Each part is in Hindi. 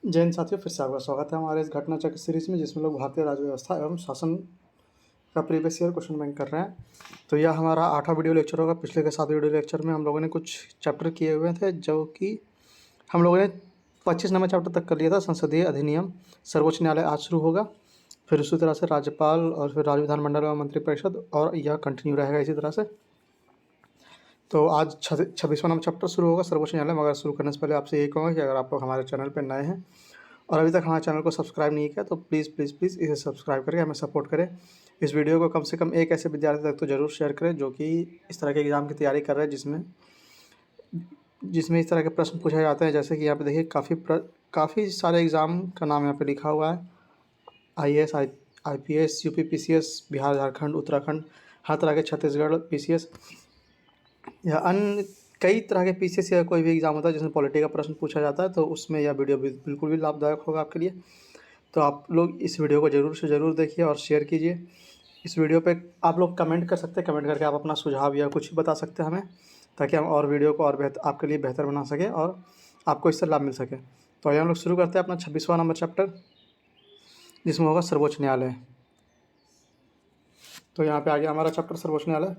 जय हिंद साथियों, फिर से आपका स्वागत है हमारे इस घटना चक्र सीरीज में, जिसमें लोग भारतीय राज्य व्यवस्था एवं शासन का प्रीवियस ईयर क्वेश्चन बैंक कर रहे हैं। तो यह हमारा 8वां वीडियो लेक्चर होगा। पिछले के 7 वीडियो लेक्चर में हम लोगों ने कुछ चैप्टर किए हुए थे, जो कि हम लोगों ने 25 नंबर चैप्टर तक कर लिया था। संसदीय अधिनियम, सर्वोच्च न्यायालय आज शुरू होगा, फिर उसी तरह से राज्यपाल और फिर राज्य विधानमंडल एवं मंत्रिपरिषद, और यह कंटिन्यू रहेगा इसी तरह से। तो आज 26वां नंबर चैप्टर शुरू होगा, सर्वोच्च न्यायालय। मगर शुरू करने से पहले आपसे यही कहूँगा कि अगर आप लोग हमारे चैनल पर नए हैं और अभी तक हमारे चैनल को सब्सक्राइब नहीं किया, तो प्लीज़ प्लीज़ प्लीज़ इसे सब्सक्राइब करके हमें सपोर्ट करें। इस वीडियो को कम से कम एक ऐसे विद्यार्थी तक तो ज़रूर शेयर करें जो कि इस तरह के एग्ज़ाम की तैयारी कर रहे हैं, जिसमें जिसमें इस तरह के प्रश्न पूछे जाते हैं। जैसे कि यहाँ पे देखिए, काफ़ी सारे एग्ज़ाम का नाम यहाँ पे लिखा हुआ है। IAS, IPS, UP PCS, Bihar, Jharkhand, Uttarakhand, हर तरह के, छत्तीसगढ़ PCS या अन्य कई तरह के PCS या कोई भी एग्ज़ाम होता है जिसमें पॉलिटी का प्रश्न पूछा जाता है, तो उसमें यह वीडियो बिल्कुल भी लाभदायक होगा आपके लिए। तो आप लोग इस वीडियो को ज़रूर से ज़रूर देखिए और शेयर कीजिए। इस वीडियो पे आप लोग कमेंट कर सकते हैं, कमेंट करके आप अपना सुझाव या कुछ बता सकते हैं हमें, ताकि हम और वीडियो को और बेहतर आपके लिए बेहतर बना सकें और आपको इससे लाभ मिल सके। तो आइए हम लोग शुरू करते हैं अपना 26वां नंबर चैप्टर, जिसमें होगा सर्वोच्च न्यायालय। तो यहाँ पे आ गया हमारा चैप्टर सर्वोच्च न्यायालय।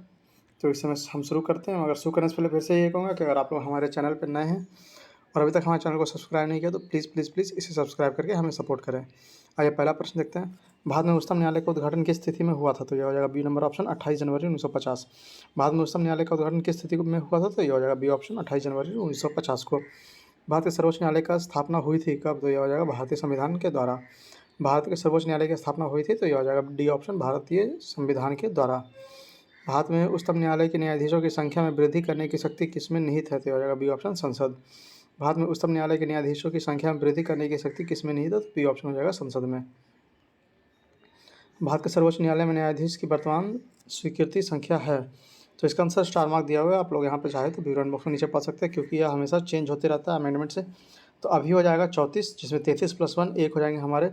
तो इस समय हम शुरू करते हैं। मगर शुरू करने से पहले फिर से ये कहूँगा कि अगर आप लोग हमारे चैनल पर नए हैं और अभी तक हमारे चैनल को सब्सक्राइब नहीं किया, तो प्लीज़ प्लीज़ प्लीज़ इसे सब्सक्राइब करके हमें सपोर्ट करें। आइए पहला प्रश्न देखते हैं। भारत में उच्चतम न्यायालय का उद्घाटन किस तिथि में हुआ था? तो यह हो जाएगा बी नंबर ऑप्शन, 28 जनवरी 1950। भारत में उच्चतम न्यायालय का उद्घाटन किस तिथि में हुआ था? तो यह हो जाएगा बी ऑप्शन, 28 जनवरी 1950 को। भारत के सर्वोच्च न्यायालय का स्थापना हुई थी कब? तो यह हो जाएगा भारतीय संविधान के द्वारा। भारत के सर्वोच्च न्यायालय की स्थापना हुई थी, तो यह हो जाएगा डी ऑप्शन, भारतीय संविधान के द्वारा। भारत में उच्चतम न्यायालय के न्यायाधीशों की संख्या में वृद्धि करने की शक्ति किसमें निहित है? तो यह हो जाएगा बी ऑप्शन, संसद। भारत में उच्चतम न्यायालय के न्यायाधीशों की संख्या में वृद्धि करने की शक्ति किसमें निहित है? तो बी ऑप्शन हो जाएगा, संसद में। भारत के सर्वोच्च न्यायालय में न्यायाधीश की वर्तमान स्वीकृति संख्या है? तो इसका आंसर स्टार मार्क दिया हुआ है। आप लोग यहाँ पे चाहे तो विवरण बॉक्स में नीचे पढ़ सकते हैं, क्योंकि यह हमेशा चेंज होते रहता है अमेंडमेंट से। तो अभी हो जाएगा 34, जिसमें 33 + 1 एक हो जाएंगे हमारे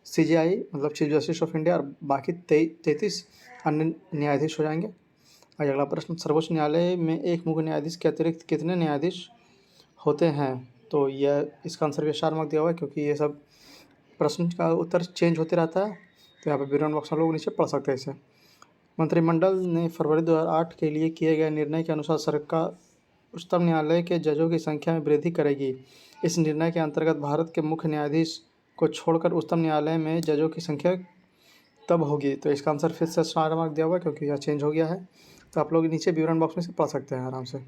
CJI, मतलब चीफ जस्टिस ऑफ इंडिया, और बाकी 33 अन्य न्यायाधीश हो जाएंगे। और अगला प्रश्न, सर्वोच्च न्यायालय में एक मुख्य न्यायाधीश के अतिरिक्त कितने न्यायाधीश होते हैं? तो यह इसका आंसर भी स्टार मार्क दिया हुआ है, क्योंकि ये सब प्रश्न का उत्तर चेंज होते रहता है। तो यहाँ पे विवरण बॉक्स हम लोग नीचे पढ़ सकते हैं इसे। मंत्रिमंडल ने फरवरी 2008 के लिए किए गए निर्णय के अनुसार सरकार उच्चतम न्यायालय के जजों की संख्या में वृद्धि करेगी। इस निर्णय के अंतर्गत भारत के मुख्य न्यायाधीश को छोड़कर उच्चतम न्यायालय में जजों की संख्या तब होगी। तो इसका आंसर फिर से स्टार मार्क दिया हुआ है, क्योंकि यह चेंज हो गया है। तो आप लोग नीचे विवरण बॉक्स में से पढ़ सकते हैं आराम से।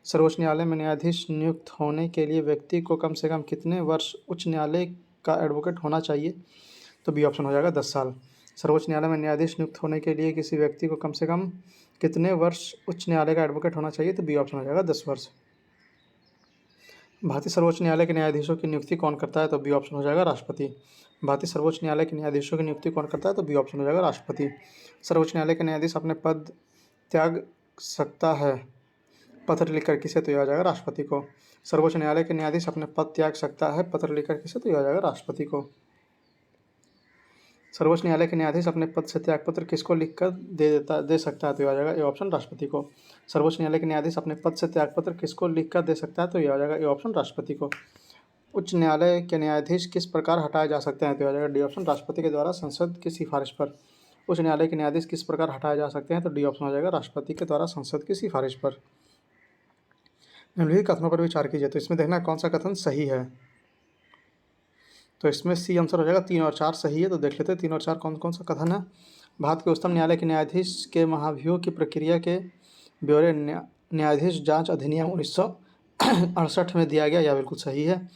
सर्वोच्च न्यायालय में न्यायाधीश नियुक्त होने के लिए व्यक्ति को कम से कम कितने वर्ष उच्च न्यायालय का एडवोकेट होना चाहिए? तो बी ऑप्शन हो जाएगा, 10 साल। सर्वोच्च न्यायालय में न्यायाधीश नियुक्त होने के लिए किसी व्यक्ति को कम से कम कितने वर्ष उच्च न्यायालय का एडवोकेट होना चाहिए? तो बी ऑप्शन हो जाएगा, 10 वर्ष। भारतीय सर्वोच्च न्यायालय के न्यायाधीशों की नियुक्ति कौन करता है? तो बी ऑप्शन हो जाएगा, राष्ट्रपति। भारतीय सर्वोच्च न्यायालय के न्यायाधीशों की नियुक्ति कौन करता है? तो बी ऑप्शन हो जाएगा, राष्ट्रपति। सर्वोच्च न्यायालय के न्यायाधीश अपने पद त्याग सकता है पत्र लिखकर किसे? तो यह आ जाएगा, राष्ट्रपति को। सर्वोच्च न्यायालय के न्यायाधीश अपने पद त्याग सकता है पत्र लिखकर किसे? तो यह आ जाएगा, राष्ट्रपति को। सर्वोच्च न्यायालय के न्यायाधीश अपने पद से त्यागपत्र किसको लिखकर दे सकता है? तो यह आ जाएगा, ए ऑप्शन, राष्ट्रपति को। सर्वोच्च न्यायालय के न्यायाधीश अपने पद से त्यागपत्र किसको लिखकर दे सकता है? तो यह आ जाएगा, ए ऑप्शन, राष्ट्रपति को। उच्च न्यायालय के न्यायाधीश किस प्रकार हटाए जा सकते हैं? तो यह आ जाएगा, डी ऑप्शन, राष्ट्रपति के द्वारा संसद की सिफारिश पर। उच्च न्यायालय के न्यायाधीश किस प्रकार हटाए जा सकते हैं? तो डी ऑप्शन हो जाएगा, राष्ट्रपति के द्वारा संसद की सिफारिश पर। निम्नलिखित कथनों पर विचार कीजिए। तो इसमें देखना कौन सा कथन सही है। तो इसमें सी आंसर हो जाएगा, 3 और 4 सही है। तो देख लेते हैं 3 और 4 कौन कौन सा कथन है। भारत के उच्चतम न्यायालय के न्यायाधीश के महाभियोग की प्रक्रिया के ब्यौरे न्यायाधीश जांच अधिनियम 1968 में दिया गया, यह बिल्कुल सही है।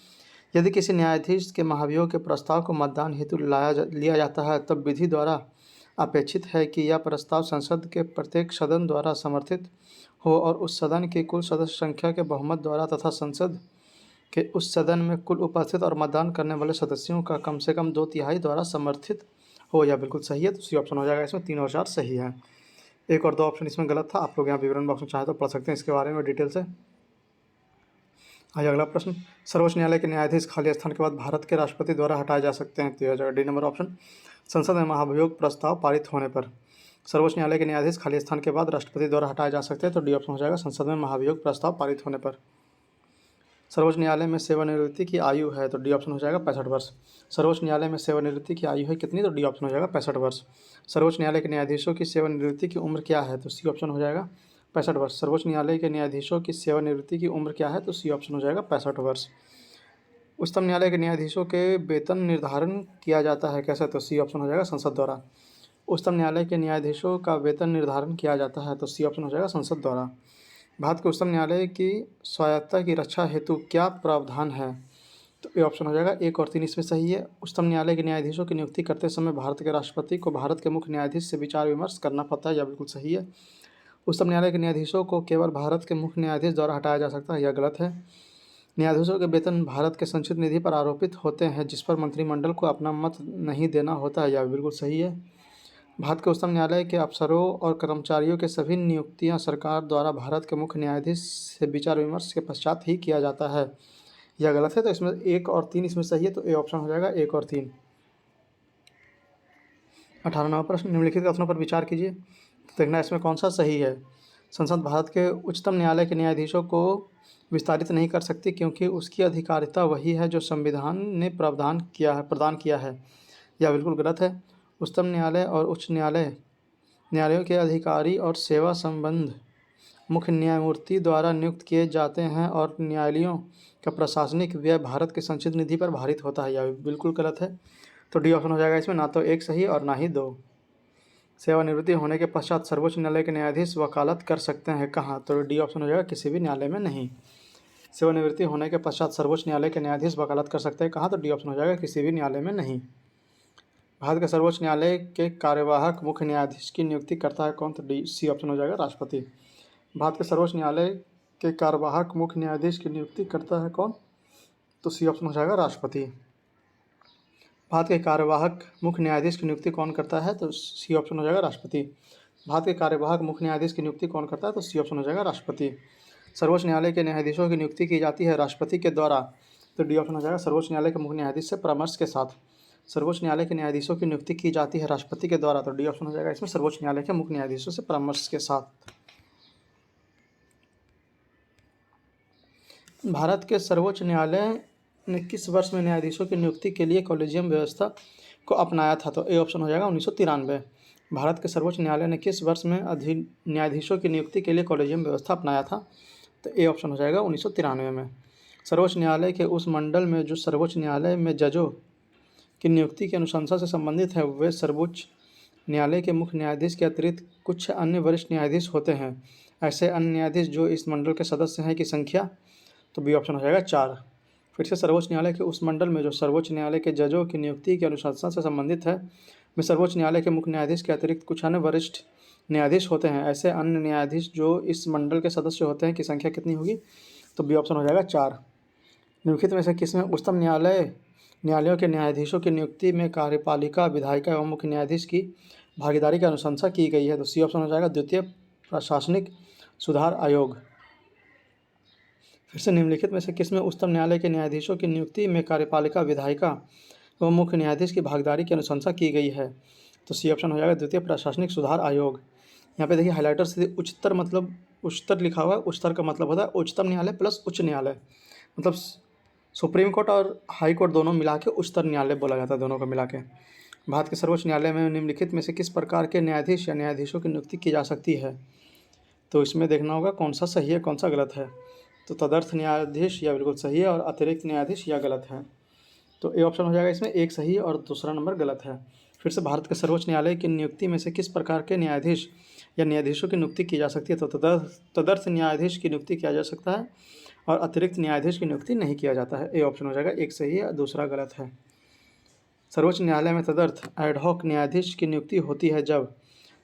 यदि किसी न्यायाधीश के महाभियोग के प्रस्ताव को मतदान हेतु लिया जाता है, तब विधि द्वारा अपेक्षित है कि यह प्रस्ताव संसद के प्रत्येक सदन द्वारा समर्थित हो और उस सदन की कुल सदस्य संख्या के बहुमत द्वारा तथा संसद के उस सदन में कुल उपस्थित और मतदान करने वाले सदस्यों का कम से कम 2/3 द्वारा समर्थित हो। यह बिल्कुल सही है। तो सी ऑप्शन हो जाएगा, इसमें 3 और 4 सही है। 1 और 2 ऑप्शन इसमें गलत था। आप लोग यहाँ विवरण बॉक्स में चाहे तो पढ़ सकते हैं इसके बारे में डिटेल से। आइए अगला प्रश्न, सर्वोच्च न्यायालय के न्यायाधीश खाली स्थान के बाद भारत के राष्ट्रपति द्वारा हटाए जा सकते हैं? तो यह जाएगा डी नंबर ऑप्शन, संसद में महाभियोग प्रस्ताव पारित होने पर। सर्वोच्च न्यायालय के न्यायाधीश खाली स्थान के बाद राष्ट्रपति द्वारा हटाए जा सकते हैं? तो डी ऑप्शन हो जाएगा, संसद में महाभियोग प्रस्ताव पारित होने पर। सर्वोच्च न्यायालय में सेवानिवृत्ति की आयु है, तो डी ऑप्शन हो जाएगा 65 वर्ष। सर्वोच्च न्यायालय में सेवानिवृत्ति की आयु है कितनी, तो डी ऑप्शन हो जाएगा 65 वर्ष। सर्वोच्च न्यायालय के न्यायाधीशों की सेवानिवृत्ति की उम्र क्या है, तो सी ऑप्शन हो जाएगा 65 वर्ष। सर्वोच्च न्यायालय के न्यायाधीशों की सेवानिवृत्ति की उम्र क्या है, तो सी ऑप्शन हो जाएगा 65 वर्ष। उच्चतम न्यायालय के न्यायाधीशों के वेतन निर्धारण किया जाता है कैसे, तो सी ऑप्शन हो जाएगा संसद द्वारा। उच्चतम न्यायालय के न्यायाधीशों का वेतन निर्धारण किया जाता है, तो सी ऑप्शन हो जाएगा संसद द्वारा। भारत के उच्चतम न्यायालय की स्वायत्तता की रक्षा हेतु क्या प्रावधान है, तो ये ऑप्शन हो जाएगा 1 और 3 इसमें सही है। उच्चतम न्यायालय के न्यायाधीशों की नियुक्ति करते समय भारत के राष्ट्रपति को भारत के मुख्य न्यायाधीश से विचार विमर्श करना पड़ता है, यह बिल्कुल सही है। उच्चतम न्यायालय के न्यायाधीशों को केवल भारत के मुख्य न्यायाधीश द्वारा हटाया जा सकता है, यह गलत है। न्यायाधीशों के वेतन भारत के संचित निधि पर आरोपित होते हैं, जिस पर मंत्रिमंडल को अपना मत नहीं देना होता है, यह बिल्कुल सही है। भारत के उच्चतम न्यायालय के अफसरों और कर्मचारियों के सभी नियुक्तियां सरकार द्वारा भारत के मुख्य न्यायाधीश से विचार विमर्श के पश्चात ही किया जाता है, यह गलत है। तो इसमें 1 और 3 इसमें सही है, तो ए ऑप्शन हो जाएगा 1 और 3। 18वां प्रश्न, निम्नलिखित कथनों पर विचार कीजिए, तो देखना इसमें कौन सा सही है। संसद भारत के उच्चतम न्यायालय के न्यायाधीशों को विस्तारित नहीं कर सकती क्योंकि उसकी अधिकारिता वही है जो संविधान ने प्रदान किया है, यह बिल्कुल गलत है। उच्चतम न्यायालय और उच्च न्यायालयों के अधिकारी और सेवा संबंध मुख्य न्यायमूर्ति द्वारा नियुक्त किए जाते हैं और न्यायालयों का प्रशासनिक व्यय भारत के संचित निधि पर भारित होता है, यह बिल्कुल गलत है। तो डी ऑप्शन हो जाएगा इसमें ना तो 1 सही और ना ही 2। सेवानिवृत्ति होने के पश्चात सर्वोच्च न्यायालय के न्यायाधीश वकालत कर सकते हैं कहाँ, तो डी ऑप्शन हो जाएगा किसी भी न्यायालय में नहीं। सेवानिवृत्ति होने के पश्चात सर्वोच्च न्यायालय के न्यायाधीश वकालत कर सकते हैं कहाँ, तो डी ऑप्शन हो जाएगा किसी भी न्यायालय में नहीं। भारत के सर्वोच्च न्यायालय के कार्यवाहक मुख्य न्यायाधीश की नियुक्ति करता है कौन, तो डी सी ऑप्शन हो जाएगा राष्ट्रपति। भारत के सर्वोच्च न्यायालय के कार्यवाहक मुख्य न्यायाधीश की नियुक्ति करता है कौन, तो सी ऑप्शन हो जाएगा राष्ट्रपति। भारत के कार्यवाहक मुख्य न्यायाधीश की नियुक्ति कौन करता है, तो सी ऑप्शन हो जाएगा राष्ट्रपति। भारत के कार्यवाहक मुख्य न्यायाधीश की नियुक्ति कौन करता है, तो सी ऑप्शन हो जाएगा राष्ट्रपति। सर्वोच्च न्यायालय के न्यायाधीशों की नियुक्ति की जाती है राष्ट्रपति के द्वारा, तो डी ऑप्शन हो जाएगा सर्वोच्च न्यायालय के मुख्य न्यायाधीश से परामर्श के साथ। सर्वोच्च न्यायालय के न्यायाधीशों की नियुक्ति की जाती है राष्ट्रपति के द्वारा, तो डी ऑप्शन हो जाएगा इसमें सर्वोच्च न्यायालय के मुख्य न्यायाधीशों से परामर्श के साथ। भारत के सर्वोच्च न्यायालय ने किस वर्ष में न्यायाधीशों की नियुक्ति के लिए कॉलेजियम व्यवस्था को अपनाया था, तो ए ऑप्शन हो जाएगा 1993। भारत के सर्वोच्च न्यायालय ने किस वर्ष में न्यायाधीशों की नियुक्ति के लिए कॉलेजियम व्यवस्था अपनाया था, तो ए ऑप्शन हो जाएगा 1993 में। सर्वोच्च न्यायालय के उस मंडल में जो सर्वोच्च न्यायालय में जजों की नियुक्ति की अनुशंसा से संबंधित है, वे सर्वोच्च न्यायालय के मुख्य न्यायाधीश के अतिरिक्त कुछ अन्य वरिष्ठ न्यायाधीश होते हैं। ऐसे अन्य न्यायाधीश जो इस मंडल के सदस्य हैं की संख्या, तो बी ऑप्शन हो जाएगा 4। फिर से सर्वोच्च न्यायालय के उस मंडल में जो सर्वोच्च न्यायालय के जजों की नियुक्ति की अनुशंसा से संबंधित है, में सर्वोच्च न्यायालय के मुख्य न्यायाधीश के अतिरिक्त कुछ अन्य वरिष्ठ न्यायाधीश होते हैं। ऐसे अन्य न्यायाधीश जो इस मंडल के सदस्य होते हैं की संख्या कितनी होगी, तो बी ऑप्शन हो जाएगा 4। निम्नलिखित में से किसमें उच्चतम न्यायालयों के न्यायाधीशों की नियुक्ति में कार्यपालिका, विधायिका एवं मुख्य न्यायाधीश की भागीदारी की अनुशंसा की गई है, तो सी ऑप्शन हो जाएगा द्वितीय प्रशासनिक सुधार आयोग। फिर से निम्नलिखित में से किसमें उच्चतम न्यायालय के न्यायाधीशों की नियुक्ति में कार्यपालिका, विधायिका एवं मुख्य न्यायाधीश की भागीदारी की अनुशंसा की गई है, तो सी ऑप्शन हो जाएगा द्वितीय प्रशासनिक सुधार आयोग। यहाँ पे देखिए हाइलाइटर से उच्चतर मतलब उच्चतर लिखा हुआ है। उच्चतर का मतलब होता है उच्चतम न्यायालय प्लस उच्च न्यायालय, मतलब सुप्रीम कोर्ट और हाई कोर्ट दोनों मिला के उच्चतर न्यायालय बोला जाता है, दोनों को मिला के। भारत के सर्वोच्च न्यायालय में निम्नलिखित में से किस प्रकार के न्यायाधीश या न्यायाधीशों की नियुक्ति की जा सकती है, तो इसमें देखना होगा कौन सा सही है कौन सा गलत है। तो तदर्थ न्यायाधीश यह बिल्कुल सही है और अतिरिक्त न्यायाधीश यह गलत है, तो ए ऑप्शन हो जाएगा इसमें 1 सही और दूसरा नंबर गलत है। फिर से भारत के सर्वोच्च न्यायालय की नियुक्ति में से किस प्रकार के न्यायाधीश या न्यायाधीशों की नियुक्ति की जा सकती है, तो तदर्थ न्यायाधीश की नियुक्ति किया जा सकता है और अतिरिक्त न्यायाधीश की नियुक्ति नहीं किया जाता है। ए ऑप्शन हो जाएगा 1 सही है दूसरा गलत है। सर्वोच्च न्यायालय में तदर्थ एडहॉक न्यायाधीश की नियुक्ति होती है जब,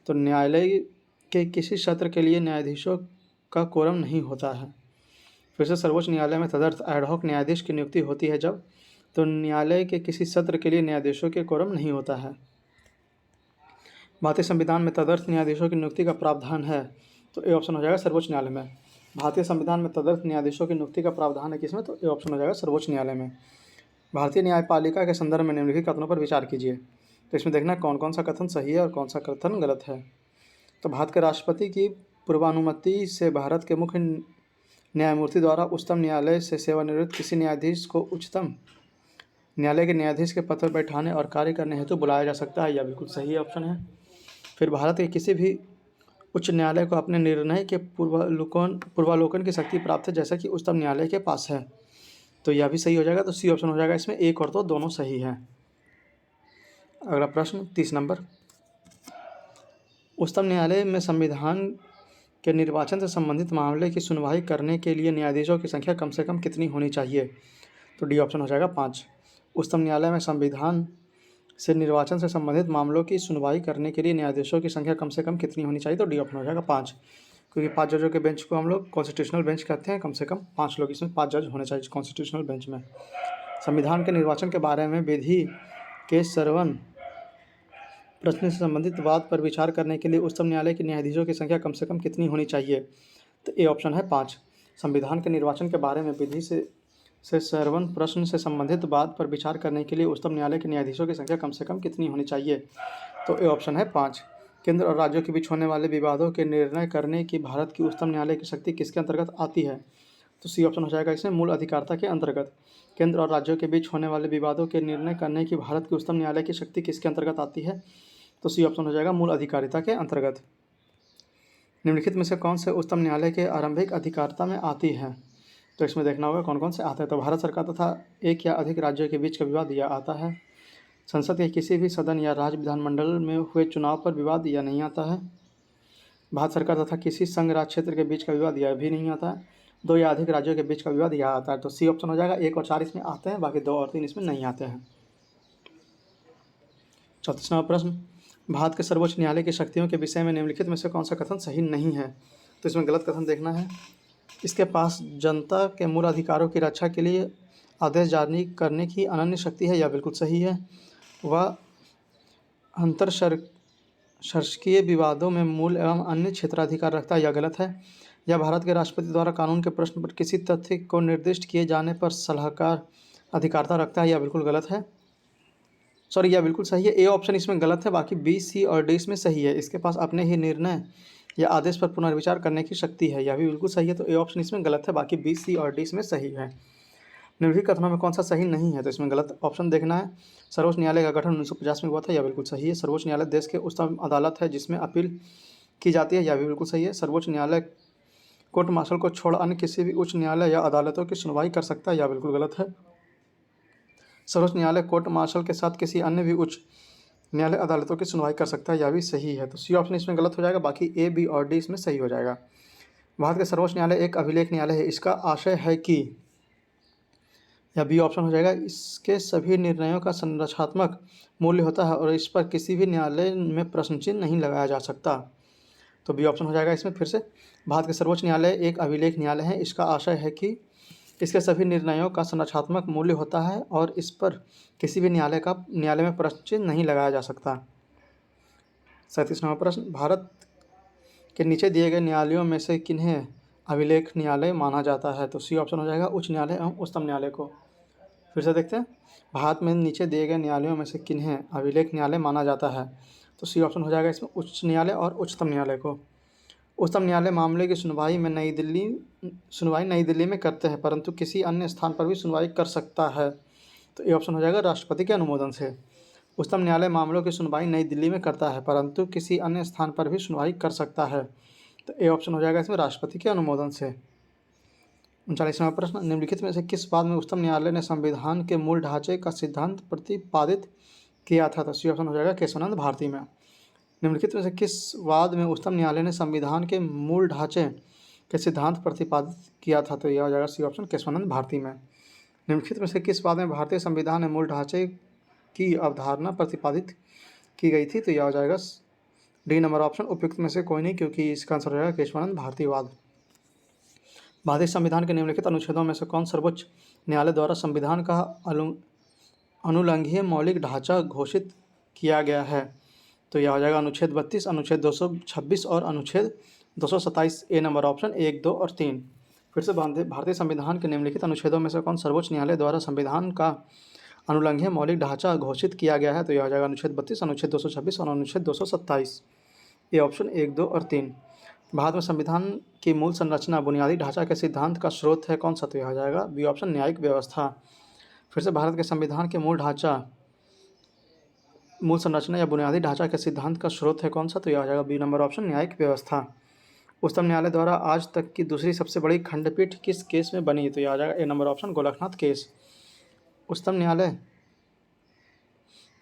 तो न्यायालय के किसी सत्र के लिए न्यायाधीशों का कोरम नहीं होता है। फिर से सर्वोच्च न्यायालय में तदर्थ एडहॉक न्यायाधीश की नियुक्ति होती है जब, तो न्यायालय के किसी सत्र के लिए न्यायाधीशों के कोरम नहीं होता है। भारतीय संविधान में तदर्थ न्यायाधीशों की नियुक्ति का प्रावधान है, तो ए ऑप्शन हो जाएगा सर्वोच्च न्यायालय में। भारतीय संविधान में तदर्थ न्यायाधीशों की नियुक्ति का प्रावधान है किसमें, तो ए ऑप्शन हो जाएगा सर्वोच्च न्यायालय में। भारतीय न्यायपालिका के संदर्भ में निम्नलिखित कथनों पर विचार कीजिए, तो इसमें देखना कौन कौन सा कथन सही है और कौन सा कथन गलत है। तो भारत के राष्ट्रपति की पूर्वानुमति से भारत के मुख्य न्यायमूर्ति द्वारा उच्चतम न्यायालय से सेवानिवृत्त किसी न्यायाधीश को उच्चतम न्यायालय के न्यायाधीश के पद पर बैठाने और कार्य करने हेतु बुलाया जा सकता है। यह बिल्कुल सही ऑप्शन है। फिर भारत के किसी भी उच्च न्यायालय को अपने निर्णय के पूर्वालोकन की शक्ति प्राप्त है, जैसा कि उच्चतम न्यायालय के पास है। तो यह भी सही हो जाएगा। तो सी ऑप्शन हो जाएगा इसमें। एक और दो दोनों सही है। अगला प्रश्न 30 नंबर। उच्चतम न्यायालय में संविधान के निर्वाचन से संबंधित मामले की सुनवाई करने के लिए न्यायाधीशों की संख्या कम से कम कितनी होनी चाहिए? तो डी ऑप्शन हो जाएगा 5। उच्चतम न्यायालय में संविधान से निर्वाचन से संबंधित मामलों की सुनवाई करने के लिए न्यायाधीशों की संख्या कम से कम कितनी होनी चाहिए? तो डी ऑप्शन हो जाएगा 5, क्योंकि 5 जजों के बेंच को हम लोग कॉन्स्टिट्यूशनल बेंच कहते हैं। कम से कम 5 लोग, इसमें 5 जज होने चाहिए कॉन्स्टिट्यूशनल बेंच में। संविधान के निर्वाचन के बारे में विधि के श्रवण प्रश्न से संबंधित वाद पर विचार करने के लिए उच्चतम न्यायालय के न्यायाधीशों की संख्या कम से कम कितनी होनी चाहिए? तो ए ऑप्शन है 5। संविधान के निर्वाचन के बारे में विधि से श्रवण प्रश्न से संबंधित वाद पर विचार करने के लिए उच्चतम न्यायालय के न्यायाधीशों की संख्या कम से कम कितनी होनी चाहिए? तो ए ऑप्शन है 5। केंद्र और राज्यों के बीच होने वाले विवादों के निर्णय करने की भारत की उच्चतम न्यायालय की शक्ति किसके अंतर्गत आती है? तो सी ऑप्शन हो जाएगा इसमें मूल अधिकारिता के अंतर्गत। केंद्र और राज्यों के बीच होने वाले विवादों के निर्णय करने की भारत की उच्चतम न्यायालय की शक्ति किसके अंतर्गत आती है? तो सी ऑप्शन हो जाएगा मूल अधिकारिता के अंतर्गत। निम्नलिखित में से कौन से उच्चतम न्यायालय के आरंभिक अधिकारिता में आती है? तो इसमें देखना होगा कौन कौन से आते हैं। तो भारत सरकार तथा एक या अधिक राज्यों के बीच का विवाद यह आता है। संसद के किसी भी सदन या राज्य विधानमंडल में हुए चुनाव पर विवाद यह नहीं आता है। भारत सरकार तथा किसी संघ राज्य क्षेत्र के बीच का विवाद यह भी नहीं आता है। 2 या अधिक राज्यों के बीच का विवाद यह आता है। तो सी ऑप्शन हो जाएगा। 1 और 4 इसमें आते हैं, बाकी 2 और 3 इसमें नहीं आते हैं। 34वां प्रश्न। भारत के सर्वोच्च न्यायालय की शक्तियों के विषय में निम्नलिखित में से कौन सा कथन सही नहीं है? तो इसमें गलत कथन देखना है। इसके पास जनता के मूल अधिकारों की रक्षा के लिए आदेश जारी करने की अनन्य शक्ति है। यह बिल्कुल सही है। वह अंतर शासकीय विवादों में मूल एवं अन्य क्षेत्राधिकार रखता है। यह गलत है। यह भारत के राष्ट्रपति द्वारा कानून के प्रश्न पर किसी तथ्य को निर्दिष्ट किए जाने पर सलाहकार अधिकारता रखता है। यह बिल्कुल गलत है। यह बिल्कुल सही है। ए ऑप्शन इसमें गलत है, बाकी बी, सी और डी इसमें सही है। इसके पास अपने ही निर्णय या आदेश पर पुनर्विचार करने की शक्ति है। यह भी बिल्कुल सही है। तो ए ऑप्शन इसमें गलत है, बाकी बी, सी और डी इसमें सही है। निम्नलिखित कथनों में कौन सा सही नहीं है? तो इसमें गलत ऑप्शन देखना है। सर्वोच्च न्यायालय का गठन 1950 में हुआ था। यह बिल्कुल सही है। सर्वोच्च न्यायालय देश के उच्चतम अदालत है जिसमें अपील की जाती है। यह भी बिल्कुल सही है। सर्वोच्च न्यायालय कोर्ट मार्शल को छोड़ अन्य किसी भी उच्च न्यायालय या अदालतों की सुनवाई कर सकता है। यह बिल्कुल गलत है। सर्वोच्च न्यायालय कोर्ट मार्शल के साथ किसी अन्य भी उच्च न्यायालय अदालतों की सुनवाई कर सकता है। यह भी सही है। तो सी ऑप्शन इसमें गलत हो जाएगा, बाकी ए, बी और डी इसमें सही हो जाएगा। भारत का सर्वोच्च न्यायालय एक अभिलेख न्यायालय है। इसका आशय है कि, या बी ऑप्शन हो जाएगा, इसके सभी निर्णयों का संरचनात्मक मूल्य होता है और इस पर किसी भी न्यायालय में प्रश्न चिन्ह नहीं लगाया जा सकता। तो बी ऑप्शन हो जाएगा इसमें। फिर से, भारत के सर्वोच्च न्यायालय एक अभिलेख न्यायालय है। इसका आशय है कि इसके सभी निर्णयों का संरचनात्मक मूल्य होता है और इस पर किसी भी न्यायालय में प्रश्न चिन्ह नहीं लगाया जा सकता। 37वां प्रश्न। भारत के नीचे दिए गए न्यायालयों में से किन्हें अभिलेख न्यायालय माना जाता है? तो सी ऑप्शन हो जाएगा उच्च न्यायालय एवं उच्चतम न्यायालय को। फिर से देखते हैं, भारत में नीचे दिए गए न्यायालयों में से किन्हें अभिलेख न्यायालय माना जाता है? तो सी ऑप्शन हो जाएगा इसमें उच्च न्यायालय और उच्चतम न्यायालय को। उच्चतम न्यायालय मामले की सुनवाई नई दिल्ली में करते हैं, परंतु किसी अन्य स्थान पर भी सुनवाई कर सकता है। तो ये ऑप्शन हो जाएगा राष्ट्रपति के अनुमोदन से। उच्चतम न्यायालय मामलों की सुनवाई नई दिल्ली में करता है, परंतु किसी अन्य स्थान पर भी सुनवाई कर सकता है। तो ए ऑप्शन हो जाएगा इसमें राष्ट्रपति के अनुमोदन से। 39वां प्रश्न। निम्नलिखित में से किस बात में उच्चतम न्यायालय ने संविधान के मूल ढांचे का सिद्धांत प्रतिपादित किया था? तो सी ऑप्शन हो जाएगा केशवानंद भारती में। निम्नलिखित में से किस वाद में उच्चतम न्यायालय ने संविधान के मूल ढांचे के सिद्धांत प्रतिपादित किया था? तो यह हो जाएगा सी ऑप्शन केशवानंद भारती में। निम्नलिखित में से किस वाद में भारतीय संविधान में मूल ढांचे की अवधारणा प्रतिपादित की गई थी? तो यह हो जाएगा डी नंबर ऑप्शन, उपयुक्त में से कोई नहीं, क्योंकि इसका आंसर हो जाएगा केशवानंद भारती वाद। भारतीय संविधान के निम्नलिखित अनुच्छेदों में से कौन सर्वोच्च न्यायालय द्वारा संविधान का अनुलंघनीय मौलिक ढांचा घोषित किया गया है? तो यह हो जाएगा अनुच्छेद 32, अनुच्छेद 226 और अनुच्छेद 227। ए नंबर ऑप्शन 1, 2 और 3। फिर से, भारतीय संविधान के निम्नलिखित अनुच्छेदों में से कौन सर्वोच्च न्यायालय द्वारा संविधान का अनुलंघनीय मौलिक ढांचा घोषित किया गया है? तो यह हो जाएगा अनुच्छेद 32, अनुच्छेद 226 और अनुच्छेद 227। ए ऑप्शन 1, 2 और 3। भारत में संविधान की मूल संरचना बुनियादी ढांचा के सिद्धांत का स्रोत है कौन सा? तो यह आ जाएगा बी ऑप्शन, न्यायिक व्यवस्था। फिर से भारत के संविधान के मूल संरचना या बुनियादी ढांचा के सिद्धांत का स्रोत है कौन सा? तो यह आ जाएगा बी नंबर ऑप्शन, न्यायिक व्यवस्था। उच्चतम न्यायालय द्वारा आज तक की दूसरी सबसे बड़ी खंडपीठ किस केस में बनी? तो यह आ जाएगा ए नंबर ऑप्शन, गोरखनाथ केस। उच्चतम न्यायालय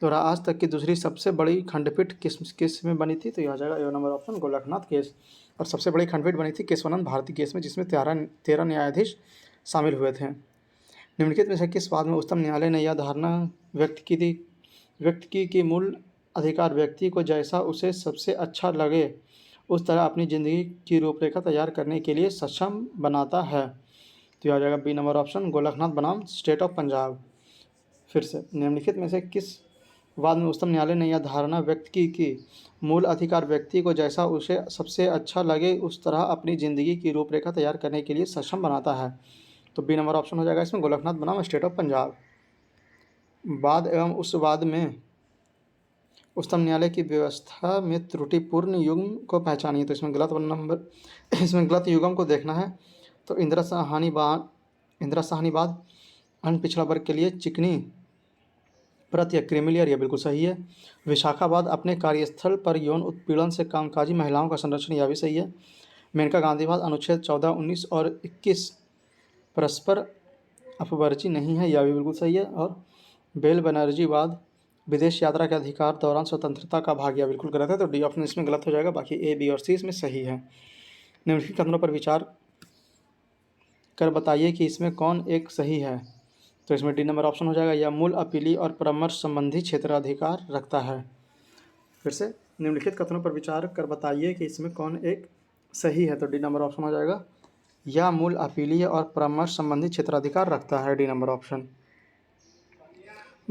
द्वारा आज तक की दूसरी सबसे बड़ी खंडपीठ किस केस में बनी थी? तो यह आ जाएगा ए नंबर ऑप्शन, गोरखनाथ केस। और सबसे बड़ी खंडपीठ बनी थी केशवानंद भारती केस में, जिसमें 13 न्यायाधीश शामिल हुए थे। निम्नलिखित में से किस बात में उच्चतम न्यायालय ने यह धारणा व्यक्त की कि मूल अधिकार व्यक्ति को जैसा उसे सबसे अच्छा लगे उस तरह अपनी ज़िंदगी की रूपरेखा तैयार करने के लिए सक्षम बनाता है? तो यह आ जाएगा बी नंबर ऑप्शन, गोरखनाथ बनाम स्टेट ऑफ पंजाब। फिर से निम्नलिखित में से किस वाद में उच्चतम न्यायालय ने यह धारणा व्यक्त की कि मूल अधिकार व्यक्ति को जैसा उसे सबसे अच्छा लगे उस तरह अपनी ज़िंदगी की रूपरेखा तैयार करने के लिए सक्षम बनाता है? तो बी नंबर ऑप्शन हो जाएगा इसमें, गोरखनाथ बनाम स्टेट ऑफ पंजाब। वाद एवं उस वाद में उच्चतम न्यायालय की व्यवस्था में त्रुटिपूर्ण युग्म को पहचानिए। तो इसमें गलत युग्म को देखना है। तो इंदिरा साहनीवाद अन्य पिछड़ा वर्ग के लिए चिकनी परत या क्रीमी लेयर, यह बिल्कुल सही है। विशाखावाद अपने कार्यस्थल पर यौन उत्पीड़न से कामकाजी महिलाओं का संरक्षण, यह भी सही है। मेनका गांधीवाद अनुच्छेद 14, 19 और 21 परस्पर अपवर्जी नहीं है, यह भी बिल्कुल सही है। और बेल बनर्जीवाद विदेश यात्रा के अधिकार दौरान स्वतंत्रता का भाग, यह बिल्कुल गलत है। तो डी ऑप्शन इसमें गलत हो जाएगा, बाकी ए, बी और सी इसमें सही है। निम्नलिखित कथनों पर विचार कर बताइए कि इसमें कौन एक सही है? तो इसमें डी नंबर ऑप्शन हो जाएगा, यह मूल अपीली और परामर्श संबंधी क्षेत्राधिकार रखता है। फिर से निम्नलिखित कथनों पर विचार कर बताइए कि इसमें कौन एक सही है? तो डी नंबर ऑप्शन हो जाएगा, यह मूल अपीलीय और परामर्श संबंधी क्षेत्राधिकार रखता है, डी नंबर ऑप्शन।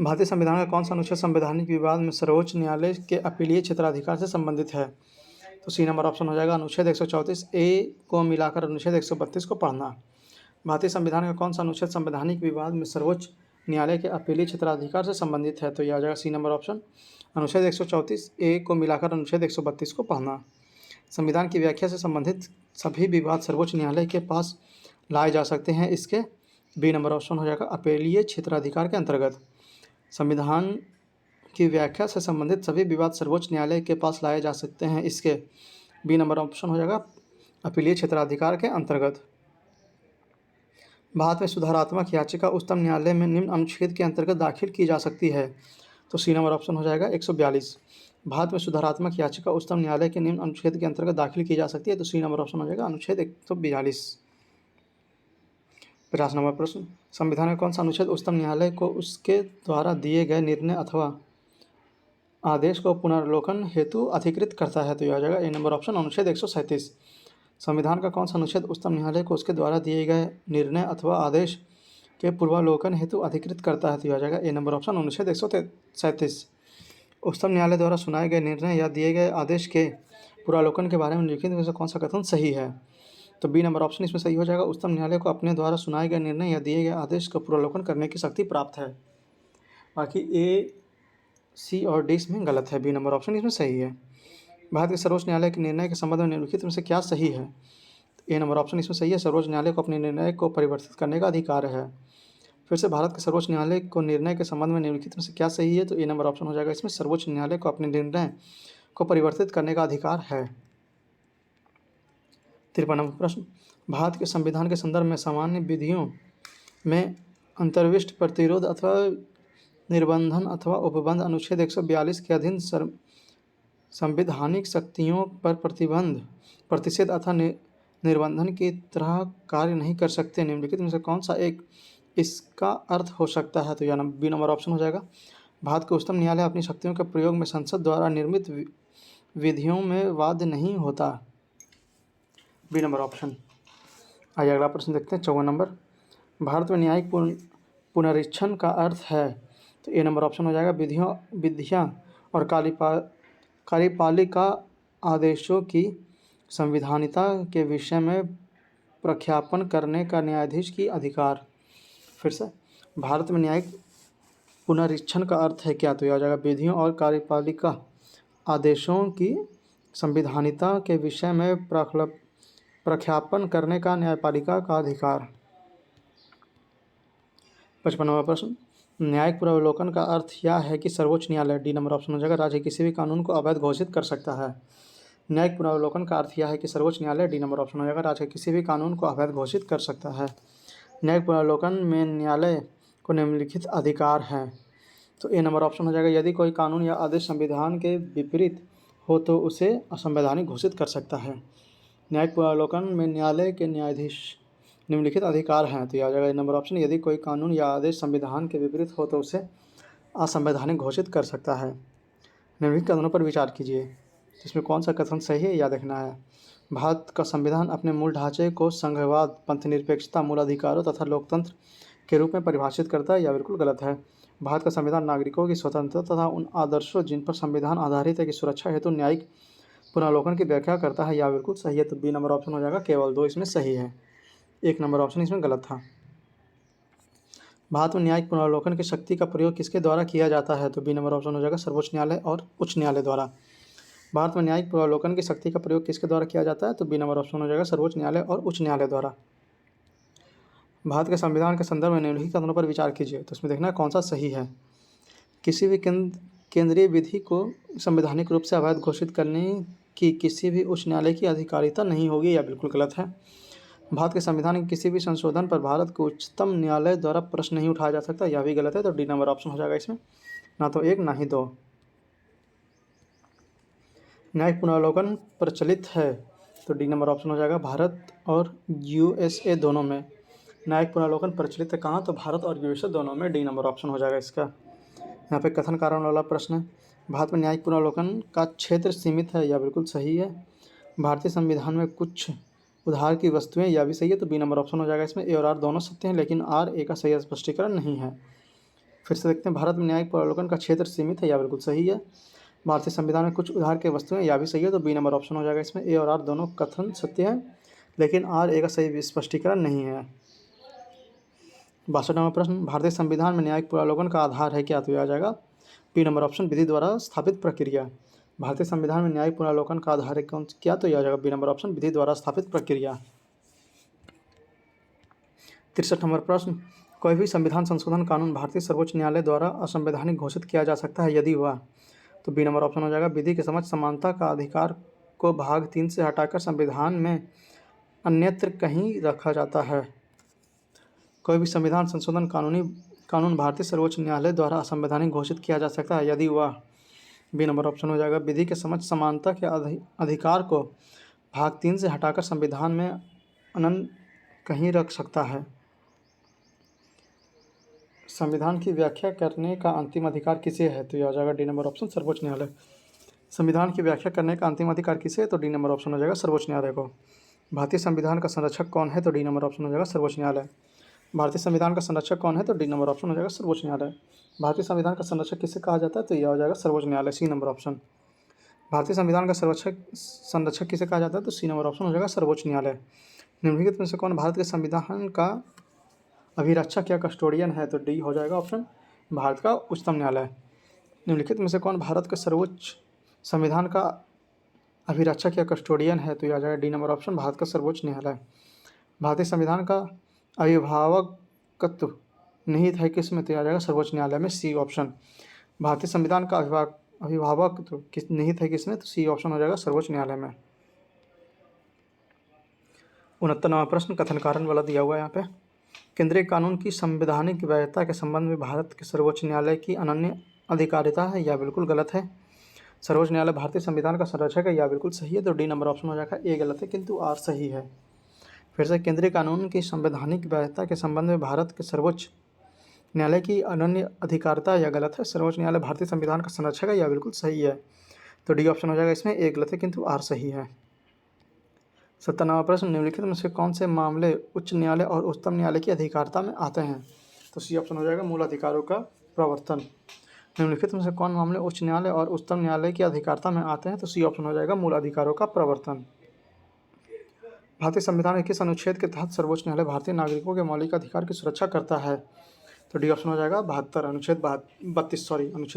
भारतीय संविधान का कौन सा अनुच्छेद संवैधानिक विवाद में सर्वोच्च न्यायालय के अपीलीय क्षेत्राधिकार से संबंधित है? तो सी नंबर ऑप्शन हो जाएगा, अनुच्छेद 134 ए को मिलाकर अनुच्छेद 132 को पढ़ना। भारतीय संविधान का कौन सा अनुच्छेद संवैधानिक विवाद में सर्वोच्च न्यायालय के अपीलीय क्षेत्राधिकार से संबंधित है? तो यह आ जाएगा सी नंबर ऑप्शन, अनुच्छेद 134 ए को मिलाकर अनुच्छेद 132 को पढ़ना। संविधान की व्याख्या से संबंधित सभी विवाद सर्वोच्च न्यायालय के पास लाए जा सकते हैं, इसके बी नंबर ऑप्शन हो जाएगा, अपीलीय क्षेत्राधिकार के अंतर्गत। संविधान की व्याख्या से संबंधित सभी विवाद सर्वोच्च न्यायालय के पास लाए जा सकते हैं, इसके बी नंबर ऑप्शन हो जाएगा, अपीलीय क्षेत्राधिकार के अंतर्गत। भारत में सुधारात्मक याचिका उच्चतम न्यायालय में निम्न अनुच्छेद के अंतर्गत दाखिल की जा सकती है? तो सी नंबर ऑप्शन हो जाएगा 142। भारत में सुधारात्मक याचिका उच्चतम न्यायालय के निम्न अनुच्छेद के अंतर्गत दाखिल की जा सकती है, तो सी नंबर ऑप्शन हो जाएगा अनुच्छेद 142। 50 नंबर प्रश्न, संविधान का कौन सा अनुच्छेद उच्चतम न्यायालय को उसके द्वारा दिए गए निर्णय अथवा आदेश को पुनर्लोकन हेतु अधिकृत करता है? तो यह आ जाएगा ए नंबर ऑप्शन, अनुच्छेद 137। संविधान का कौन सा अनुच्छेद उच्चतम न्यायालय को उसके द्वारा दिए गए निर्णय अथवा आदेश के पूर्वालोकन हेतु अधिकृत करता है? तो यह आ जाएगा ए नंबर ऑप्शन, अनुच्छेद 137। उच्चतम न्यायालय द्वारा सुनाए गए निर्णय या दिए गए आदेश के पूर्वालोकन के बारे में निम्नलिखित में से कौन सा कथन सही है? तो बी नंबर ऑप्शन इसमें सही हो जाएगा, उच्चतम न्यायालय को अपने द्वारा सुनाए गए निर्णय या दिए गए आदेश का पूर्वालोकन करने की शक्ति प्राप्त है। बाकी ए, सी और डी इसमें गलत है, बी नंबर ऑप्शन इसमें सही है। भारत के सर्वोच्च न्यायालय के निर्णय के संबंध में निम्नलिखित में से क्या सही है? ए नंबर ऑप्शन इसमें सही है, सर्वोच्च न्यायालय को अपने निर्णय को परिवर्तित करने का अधिकार है। फिर से भारत के सर्वोच्च न्यायालय को निर्णय के संबंध में निम्नलिखित में से क्या सही है? तो ए नंबर ऑप्शन हो जाएगा इसमें, सर्वोच्च न्यायालय को अपने निर्णय को परिवर्तित करने का अधिकार है। 53 नंबर प्रश्न, भारत के संविधान के संदर्भ में सामान्य विधियों में अंतर्विष्ट प्रतिरोध अथवा निर्बंधन अथवा उपबंध अनुच्छेद 142 के अधीन संवैधानिक शक्तियों पर प्रतिषेध अथवा निर्बंधन की तरह कार्य नहीं कर सकते। निम्नलिखित में से कौन सा एक इसका अर्थ हो सकता है? तो यह बी नंबर ऑप्शन हो जाएगा, भारत के उच्चतम न्यायालय अपनी शक्तियों के प्रयोग में संसद द्वारा निर्मित विधियों में बाध्य नहीं होता, बी नंबर ऑप्शन। आइए अगला प्रश्न देखते हैं, 54 नंबर, भारत में न्यायिक पुनरीक्षण का अर्थ है? तो ए नंबर ऑप्शन हो जाएगा, विधियाँ और कार्यपालिका आदेशों की संविधानिता के विषय में प्रख्यापन करने का न्यायाधीश की अधिकार। फिर से, भारत में न्यायिक पुनरीक्षण का अर्थ है क्या? तो यह आ जाएगा, विधियों और कार्यपालिका आदेशों की संविधानिता के विषय में प्रख्यापन करने का न्यायपालिका का अधिकार। 55वां प्रश्न, न्यायिक पुनरावलोकन का अर्थ यह है कि सर्वोच्च न्यायालय, डी नंबर ऑप्शन हो जाएगा, राज्य किसी भी कानून को अवैध घोषित कर सकता है। न्यायिक पुनरावलोकन का अर्थ यह है कि सर्वोच्च न्यायालय, डी नंबर ऑप्शन हो जाएगा, राज्य किसी भी कानून को अवैध घोषित कर सकता है। न्यायिक पुनरावलोकन में न्यायालय को निम्नलिखित अधिकार हैं। तो ए नंबर ऑप्शन हो जाएगा, यदि कोई कानून या आदेश संविधान के विपरीत हो तो उसे असंवैधानिक घोषित कर सकता है। न्यायिक पुनरावलोकन में न्यायालय के न्यायाधीश निम्नलिखित अधिकार हैं। तो यह आ जाएगा नंबर ऑप्शन, यदि कोई कानून या आदेश संविधान के विपरीत हो तो उसे असंवैधानिक घोषित कर सकता है। निम्नलिखित कथनों पर विचार कीजिए, इसमें कौन सा कथन सही है यह देखना है। भारत का संविधान अपने मूल ढांचे को संघवाद, पंथनिरपेक्षता, मूल अधिकारों तथा लोकतंत्र के रूप में परिभाषित करता है, यह बिल्कुल गलत है। भारत का संविधान नागरिकों की स्वतंत्रता तथा उन आदर्शों जिन पर संविधान आधारित है की सुरक्षा हेतु न्यायिक पुनरावलोकन की व्याख्या करता है, यह बिल्कुल सही है। तो बी नंबर ऑप्शन हो जाएगा, केवल 2 इसमें सही है, 1 नंबर ऑप्शन इसमें गलत था। भारत में न्यायिक पुनरावलोकन की शक्ति का प्रयोग किसके द्वारा किया जाता है। तो बी नंबर ऑप्शन हो जाएगा, सर्वोच्च न्यायालय और उच्च न्यायालय द्वारा। भारत में न्यायिक पुनरावलोकन की शक्ति का प्रयोग किसके द्वारा किया जाता है। तो बी नंबर ऑप्शन हो जाएगा, सर्वोच्च न्यायालय और उच्च न्यायालय द्वारा। भारत के संविधान के संदर्भ में निम्नलिखित कथनों पर विचार कीजिए, तो इसमें देखना कौन सा सही है। किसी भी केंद्रीय विधि को संवैधानिक रूप से अवैध घोषित करने की किसी भी उच्च न्यायालय की अधिकारिता नहीं होगी, यह बिल्कुल गलत है। भारत के संविधान के किसी भी संशोधन पर भारत के उच्चतम न्यायालय द्वारा प्रश्न नहीं उठाया जा सकता, यह भी गलत है। तो डी नंबर ऑप्शन हो जाएगा इसमें, ना तो 1 ना ही 2। न्यायिक पुनरावलोकन प्रचलित है, तो डी नंबर ऑप्शन हो जाएगा, भारत और यूएसए दोनों में। न्यायिक पुनरावलोकन प्रचलित है कहाँ, तो भारत और यूएसए दोनों में, डी नंबर ऑप्शन हो जाएगा इसका। यहाँ पे कथन कारण वाला प्रश्न है, भारत में न्यायिक पुनरावलोकन का क्षेत्र सीमित है, यह बिल्कुल सही है। भारतीय संविधान में कुछ उधार की वस्तुएं, यह भी सही है। तो बी नंबर ऑप्शन हो जाएगा इसमें। ए और आर दोनों सत्य हैं, लेकिन आर ए का सही स्पष्टीकरण नहीं है। फिर से देखते हैं, भारत में न्यायिक पुनरावलोकन का क्षेत्र सीमित है, यह बिल्कुल सही है। भारतीय संविधान में कुछ उधार की वस्तुएं, यह भी सही है। तो बी नंबर ऑप्शन हो जाएगा इसमें। ए और आर दोनों कथन सत्य हैं, लेकिन आर ए का सही स्पष्टीकरण नहीं है। 62वां प्रश्न, भारतीय संविधान में न्यायिक पुनरावलोकन का आधार है क्या। तो यह आ जाएगा बी नंबर ऑप्शन, विधि द्वारा स्थापित प्रक्रिया। भारतीय संविधान में न्यायिक पुनरावलोकन का आधार है कौन क्या, तो यह आ जाएगा बी नंबर ऑप्शन, विधि द्वारा स्थापित प्रक्रिया। 63 नंबर प्रश्न, कोई भी संविधान संशोधन कानून भारतीय सर्वोच्च न्यायालय द्वारा असंवैधानिक घोषित किया जा सकता है, यदि हुआ। तो बी नंबर ऑप्शन हो जाएगा, विधि के समक्ष समानता का अधिकार को भाग 3 से हटाकर संविधान में अन्यत्र कहीं रखा जाता है। कोई भी संविधान संशोधन कानून भारतीय सर्वोच्च न्यायालय द्वारा असंवैधानिक घोषित किया जा सकता है, यदि वह, बी नंबर ऑप्शन हो जाएगा, विधि के समक्ष समानता के अधिकार को भाग 3 से हटाकर संविधान में अन्य कहीं रख सकता है। संविधान की व्याख्या करने का अंतिम अधिकार किसे है। तो यह हो जाएगा डी नंबर ऑप्शन, सर्वोच्च न्यायालय। संविधान की व्याख्या करने का अंतिम अधिकार किसे है, तो डी नंबर ऑप्शन हो जाएगा, सर्वोच्च न्यायालय को। भारतीय संविधान का संरक्षक कौन है, तो डी नंबर ऑप्शन हो जाएगा, सर्वोच्च न्यायालय। भारतीय संविधान का संरक्षक कौन है, तो डी नंबर ऑप्शन हो जाएगा, सर्वोच्च न्यायालय। भारतीय संविधान का संरक्षक किसे कहा जाता है, तो यह हो जाएगा सर्वोच्च न्यायालय, सी नंबर ऑप्शन। भारतीय संविधान का संरक्षक किसे कहा जाता है, तो सी नंबर ऑप्शन हो जाएगा, सर्वोच्च न्यायालय। निम्नलिखित में से कौन भारत के संविधान का अभिरक्षक या कस्टोडियन है, तो डी हो जाएगा ऑप्शन, भारत का उच्चतम न्यायालय। निम्नलिखित में से कौन भारत के सर्वोच्च संविधान का अभिरक्षक या कस्टोडियन है, तो यह आ जाएगा डी नंबर ऑप्शन, भारत का सर्वोच्च न्यायालय। भारतीय संविधान का अभिभावकत्व निहित है किसमें, तो यह आ जाएगा सर्वोच्च न्यायालय में, सी ऑप्शन। भारतीय संविधान का अभिभावकत्व निहित है किसमें, तो सी ऑप्शन हो जाएगा, सर्वोच्च न्यायालय में। 69वां प्रश्न कथन कारण वाला दिया हुआ है यहाँ पे, केंद्रीय कानून की संवैधानिक वैधता के संबंध में भारत के सर्वोच्च न्यायालय की अनन्य अधिकारिता है, यह बिल्कुल गलत है। सर्वोच्च न्यायालय भारतीय संविधान का संरक्षक है, यह बिल्कुल सही है। तो डी नंबर ऑप्शन हो जाएगा, ए गलत है किंतु आर सही है। फिर से, केंद्रीय कानून की संवैधानिक वैधता के संबंध में भारत के सर्वोच्च न्यायालय की अनन्य अधिकारिता, यह गलत है। सर्वोच्च न्यायालय भारतीय संविधान का संरक्षक है, यह बिल्कुल सही है। तो डी ऑप्शन हो जाएगा इसमें, ए गलत है किंतु आर सही है। 97वां प्रश्न, निम्नलिखित में से कौन से मामले उच्च न्यायालय और उच्चतम न्यायालय की अधिकारिता में आते हैं। तो सी ऑप्शन हो जाएगा, मूल अधिकारों का प्रवर्तन। निम्नलिखित में से कौन मामले उच्च न्यायालय और उच्चतम न्यायालय की अधिकारिता में आते हैं, तो सी ऑप्शन हो जाएगा, मूल अधिकारों का प्रवर्तन। भारतीय संविधान के किस अनुच्छेद के तहत सर्वोच्च न्यायालय भारतीय नागरिकों के मौलिक अधिकार की सुरक्षा करता है। तो डी ऑप्शन हो जाएगा, 72 अनुच्छेद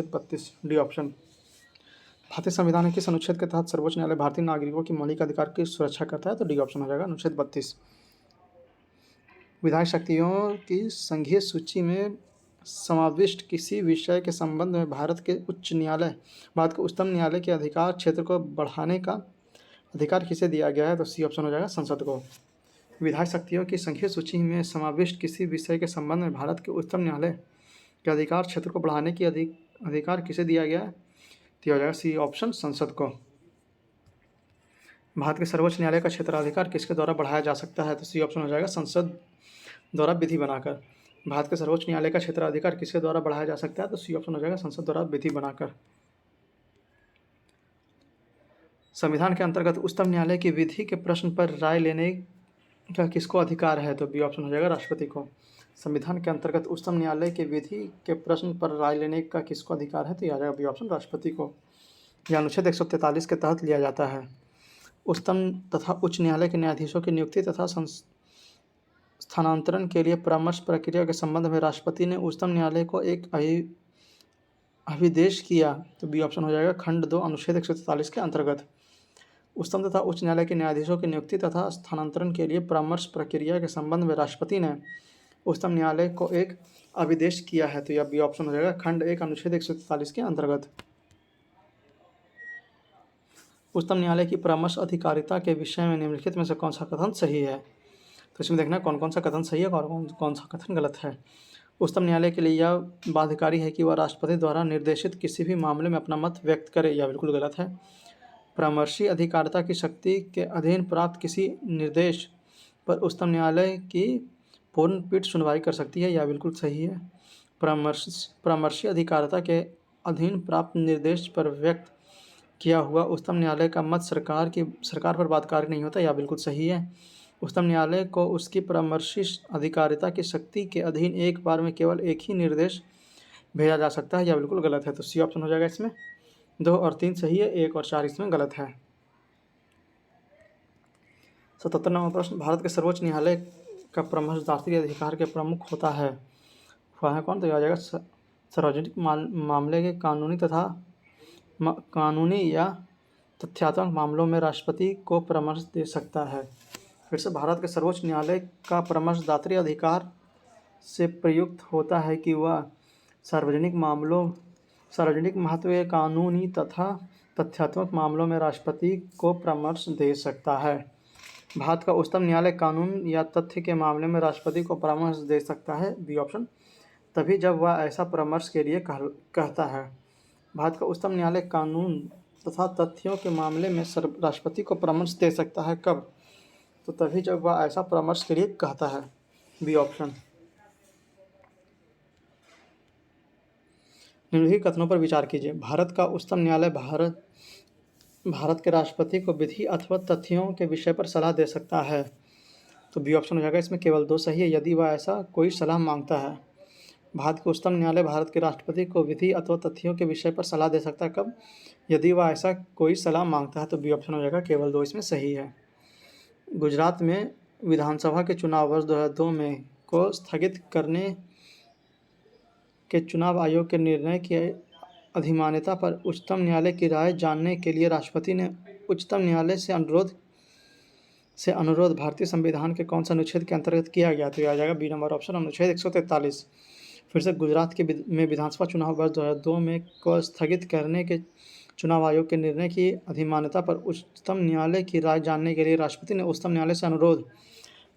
32 डी ऑप्शन। भारतीय संविधान के किस अनुच्छेद के तहत सर्वोच्च न्यायालय भारतीय नागरिकों की मौलिक अधिकार की सुरक्षा करता है? तो डी ऑप्शन हो जाएगा अनुच्छेद 32। विधायक शक्तियों की संघीय सूची में समाविष्ट किसी विषय के संबंध में भारत के उच्चतम न्यायालय के अधिकार क्षेत्र को बढ़ाने का अधिकार किसे दिया गया है? तो सी ऑप्शन हो जाएगा संसद को। विधायक शक्तियों की संघीय सूची में समाविष्ट किसी विषय के संबंध में भारत के उच्चतम न्यायालय के अधिकार क्षेत्र को बढ़ाने की अधिकार किसे दिया गया है? तो हो जाएगा सी ऑप्शन संसद को। भारत के सर्वोच्च न्यायालय का क्षेत्राधिकार किसके द्वारा बढ़ाया जा सकता है? तो सी ऑप्शन हो जाएगा संसद द्वारा विधि बनाकर। भारत के सर्वोच्च न्यायालय का क्षेत्राधिकार किसके द्वारा बढ़ाया जा सकता है? तो सी ऑप्शन हो जाएगा संसद द्वारा विधि बनाकर। संविधान के अंतर्गत उच्चतम न्यायालय की विधि के प्रश्न पर राय लेने का किसको अधिकार है? तो बी ऑप्शन हो जाएगा राष्ट्रपति को। संविधान के अंतर्गत उच्चतम न्यायालय के विधि के प्रश्न पर राय लेने का किसको अधिकार है? तो यह आ जाएगा बी ऑप्शन राष्ट्रपति को। यह अनुच्छेद 143 के तहत लिया जाता है। उच्चतम तथा उच्च न्यायालय के न्यायाधीशों की नियुक्ति तथा स्थानांतरण के लिए परामर्श प्रक्रिया के संबंध में राष्ट्रपति ने उच्चतम न्यायालय को एक अभिदेश किया। तो बी ऑप्शन हो जाएगा खंड 2 अनुच्छेद 143 के अंतर्गत। उच्चतम तथा उच्च न्यायालय के न्यायाधीशों की नियुक्ति तथा स्थानांतरण के लिए परामर्श प्रक्रिया के संबंध में राष्ट्रपति ने उच्चतम न्यायालय को एक अभिदेश किया है। तो यह बी ऑप्शन हो जाएगा खंड 1 अनुच्छेद 143 के अंतर्गत। उच्चतम न्यायालय की परामर्श अधिकारिता के विषय में निम्नलिखित में से कौन सा कथन सही है? तो इसमें देखना कौन कौन सा कथन सही है और कौन सा कथन गलत है। उच्चतम न्यायालय के लिए यह बाध्यकारी है कि वह राष्ट्रपति द्वारा निर्देशित किसी भी मामले में अपना मत व्यक्त करे, यह बिल्कुल गलत है। परामर्शी अधिकारिता की शक्ति के अधीन प्राप्त किसी निर्देश पर उच्चतम न्यायालय की पूर्ण पीठ सुनवाई कर सकती है, यह बिल्कुल सही है। परामर्शी अधिकारिता के अधीन प्राप्त निर्देश पर व्यक्त किया हुआ उच्चतम न्यायालय का मत सरकार पर बाध्यकारी नहीं होता, यह बिल्कुल सही है। उच्चतम न्यायालय को उसकी परामर्शी अधिकारिता की शक्ति के अधीन एक बार में केवल एक ही निर्देश भेजा जा सकता है, यह बिल्कुल गलत है। तो सी ऑप्शन हो जाएगा इसमें। 2 और 3 सही है, 1 और 4 इसमें गलत है। 77वां प्रश्न, भारत के सर्वोच्च न्यायालय का परामर्श दात्री अधिकार के प्रमुख होता है वह है कौन? तो यह आ जाएगा सार्वजनिक मामले के कानूनी या तथ्यात्मक मामलों में राष्ट्रपति को परामर्श दे सकता है। फिर से, भारत के सर्वोच्च न्यायालय का परामर्श दात्री अधिकार से प्रयुक्त होता है कि वह सार्वजनिक महत्व के कानूनी तथा तथ्यात्मक मामलों में राष्ट्रपति को परामर्श दे सकता है। भारत का उच्चतम न्यायालय कानून या तथ्य के मामले में राष्ट्रपति को परामर्श दे सकता है, बी ऑप्शन, तभी जब वह ऐसा परामर्श के लिए कहता है। भारत का उच्चतम न्यायालय कानून तथा तथ्यों के मामले में राष्ट्रपति को परामर्श दे सकता है, कब? तो तभी जब वह ऐसा परामर्श के लिए कहता है, बी ऑप्शन। निम्नलिखित कथनों पर विचार कीजिए। भारत का उच्चतम न्यायालय भारत के राष्ट्रपति को विधि अथवा तथ्यों के विषय पर सलाह दे सकता है। तो बी ऑप्शन हो जाएगा इसमें केवल 2 सही है, यदि वह ऐसा कोई सलाह मांगता है। भारत के उच्चतम न्यायालय भारत के राष्ट्रपति को विधि अथवा तथ्यों के विषय पर सलाह दे सकता है, कब? यदि वह ऐसा कोई सलाह मांगता है। तो बी ऑप्शन हो जाएगा केवल 2 इसमें सही है। गुजरात में विधानसभा के चुनाव वर्ष 2002 में को स्थगित करने के चुनाव आयोग के निर्णय की अधिमान्यता पर उच्चतम न्यायालय की राय जानने के लिए राष्ट्रपति ने उच्चतम न्यायालय से अनुरोध भारतीय संविधान के कौन सा अनुच्छेद के अंतर्गत किया गया? तो यह आ जाएगा बी नंबर ऑप्शन, अनुच्छेद 143। फिर से, गुजरात में विधानसभा चुनाव वर्ष 2002 में को स्थगित करने के चुनाव आयोग के निर्णय की अधिमान्यता पर उच्चतम न्यायालय की राय जानने के लिए राष्ट्रपति ने उच्चतम न्यायालय से अनुरोध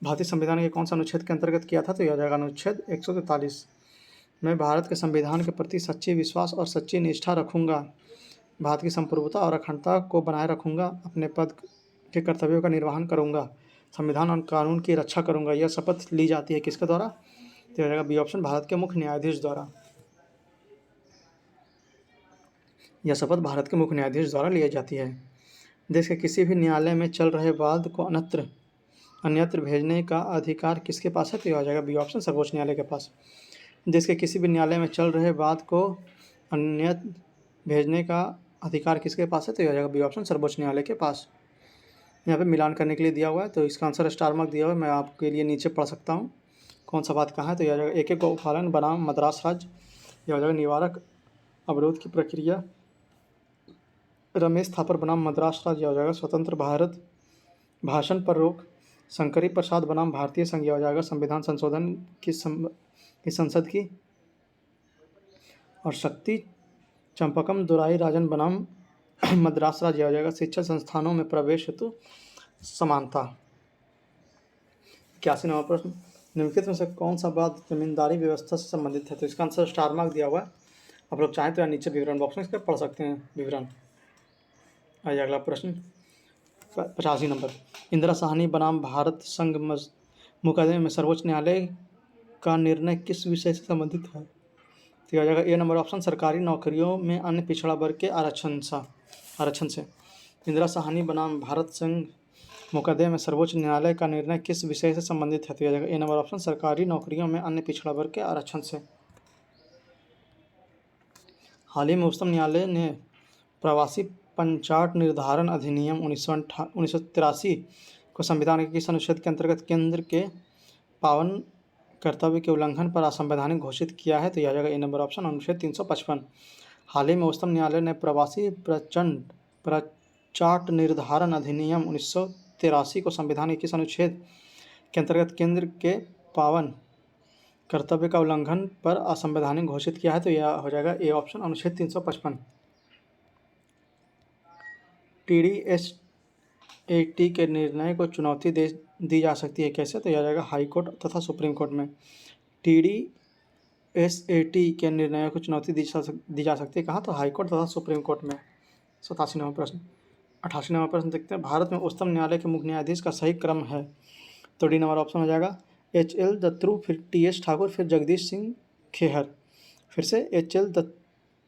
भारतीय संविधान के कौन सा अनुच्छेद के अंतर्गत किया था? तो यह आ जाएगा अनुच्छेद 143। मैं भारत के संविधान के प्रति सच्ची विश्वास और सच्ची निष्ठा रखूँगा, भारत की संप्रभुता और अखंडता को बनाए रखूँगा, अपने पद के कर्तव्यों का निर्वहन करूँगा, संविधान और कानून की रक्षा करूँगा। यह शपथ ली जाती है किसके द्वारा? तो यह जाएगा बी ऑप्शन, भारत के मुख्य न्यायाधीश द्वारा। यह शपथ भारत के मुख्य न्यायाधीश द्वारा ली जाती है। देश के किसी भी न्यायालय में चल रहे वाद को अन्यत्र भेजने का अधिकार किसके पास है? तो यह आ जाएगा बी ऑप्शन, सर्वोच्च न्यायालय के पास। देश के किसी भी न्यायालय में चल रहे वाद को अन्यत्र भेजने का अधिकार किसके पास है? तो यह आ जाएगा बी ऑप्शन, सर्वोच्च न्यायालय के पास। यहाँ पे मिलान करने के लिए दिया हुआ है, तो इसका आंसर स्टार मार्क दिया हुआ है, मैं आपके लिए नीचे पढ़ सकता हूँ कौन सा बात कहाँ है। तो यह आ जाएगा एक गौपालन बनाम मद्रास राज्य, यह आ जाएगा निवारक अवरोध की प्रक्रिया रमेश थापर बनाम मद्रास राज्य हो जाएगा स्वतंत्र भारत, भाषण पर रोक। शंकरी प्रसाद बनाम भारतीय संघ हो जाएगा संविधान संशोधन की संसद की। और शक्ति चंपकम दुराई राजन बनाम मद्रास राज्य हो जाएगा शिक्षण संस्थानों में प्रवेश हेतु समानता। 81 नंबर प्रश्न, निम्नलिखित में से कौन सा बात जमींदारी व्यवस्था से संबंधित है? तो इसका आंसर स्टार मार्क दिया हुआ है, आप लोग चाहें तो यहाँ नीचे विवरण बॉक्स में इसका पढ़ सकते हैं विवरण। आइए अगला प्रश्न 85 नंबर, इंदिरा साहनी बनाम भारत संघ मुकदमे में सर्वोच्च न्यायालय का निर्णय किस विषय से संबंधित है? तो हो जाएगा ए नंबर ऑप्शन, सरकारी नौकरियों में अन्य पिछड़ा वर्ग के आरक्षण से। इंदिरा साहनी बनाम भारत संघ मुकदमे में सर्वोच्च न्यायालय का निर्णय किस विषय से संबंधित है? तो हो जाएगा ए नंबर ऑप्शन, सरकारी नौकरियों में अन्य पिछड़ा वर्ग के आरक्षण से। हाल ही में उच्चतम न्यायालय ने प्रवासी पंचाट निर्धारण अधिनियम 1983 को संविधान के किस अनुच्छेद के अंतर्गत केंद्र के पावन कर्तव्य के उल्लंघन पर असंवैधानिक घोषित किया है? तो यह आ जाएगा ए नंबर ऑप्शन, अनुच्छेद 355। हाल ही में उच्चतम न्यायालय ने प्रवासी पंचाट निर्धारण अधिनियम 1983 को संविधान के किस अनुच्छेद के अंतर्गत केंद्र के पावन कर्तव्य का उल्लंघन पर असंवैधानिक घोषित किया है? तो यह हो जाएगा ए ऑप्शन, अनुच्छेद 355। TDSAT के निर्णय को चुनौती दी जा सकती है कैसे? तो यह आ जाएगा हाई कोर्ट तथा सुप्रीम कोर्ट में। TDSAT के निर्णय को चुनौती दी जा सकती है कहाँ? तो हाई कोर्ट तथा सुप्रीम कोर्ट में। 87 नंबर प्रश्न। 88 नंबर प्रश्न देखते हैं, भारत में उच्चतम न्यायालय के मुख्य न्यायाधीश का सही क्रम है? तो डी नंबर ऑप्शन हो जाएगा HL दत्तू, फिर TS ठाकुर, फिर जगदीश सिंह खेहर। फिर से HL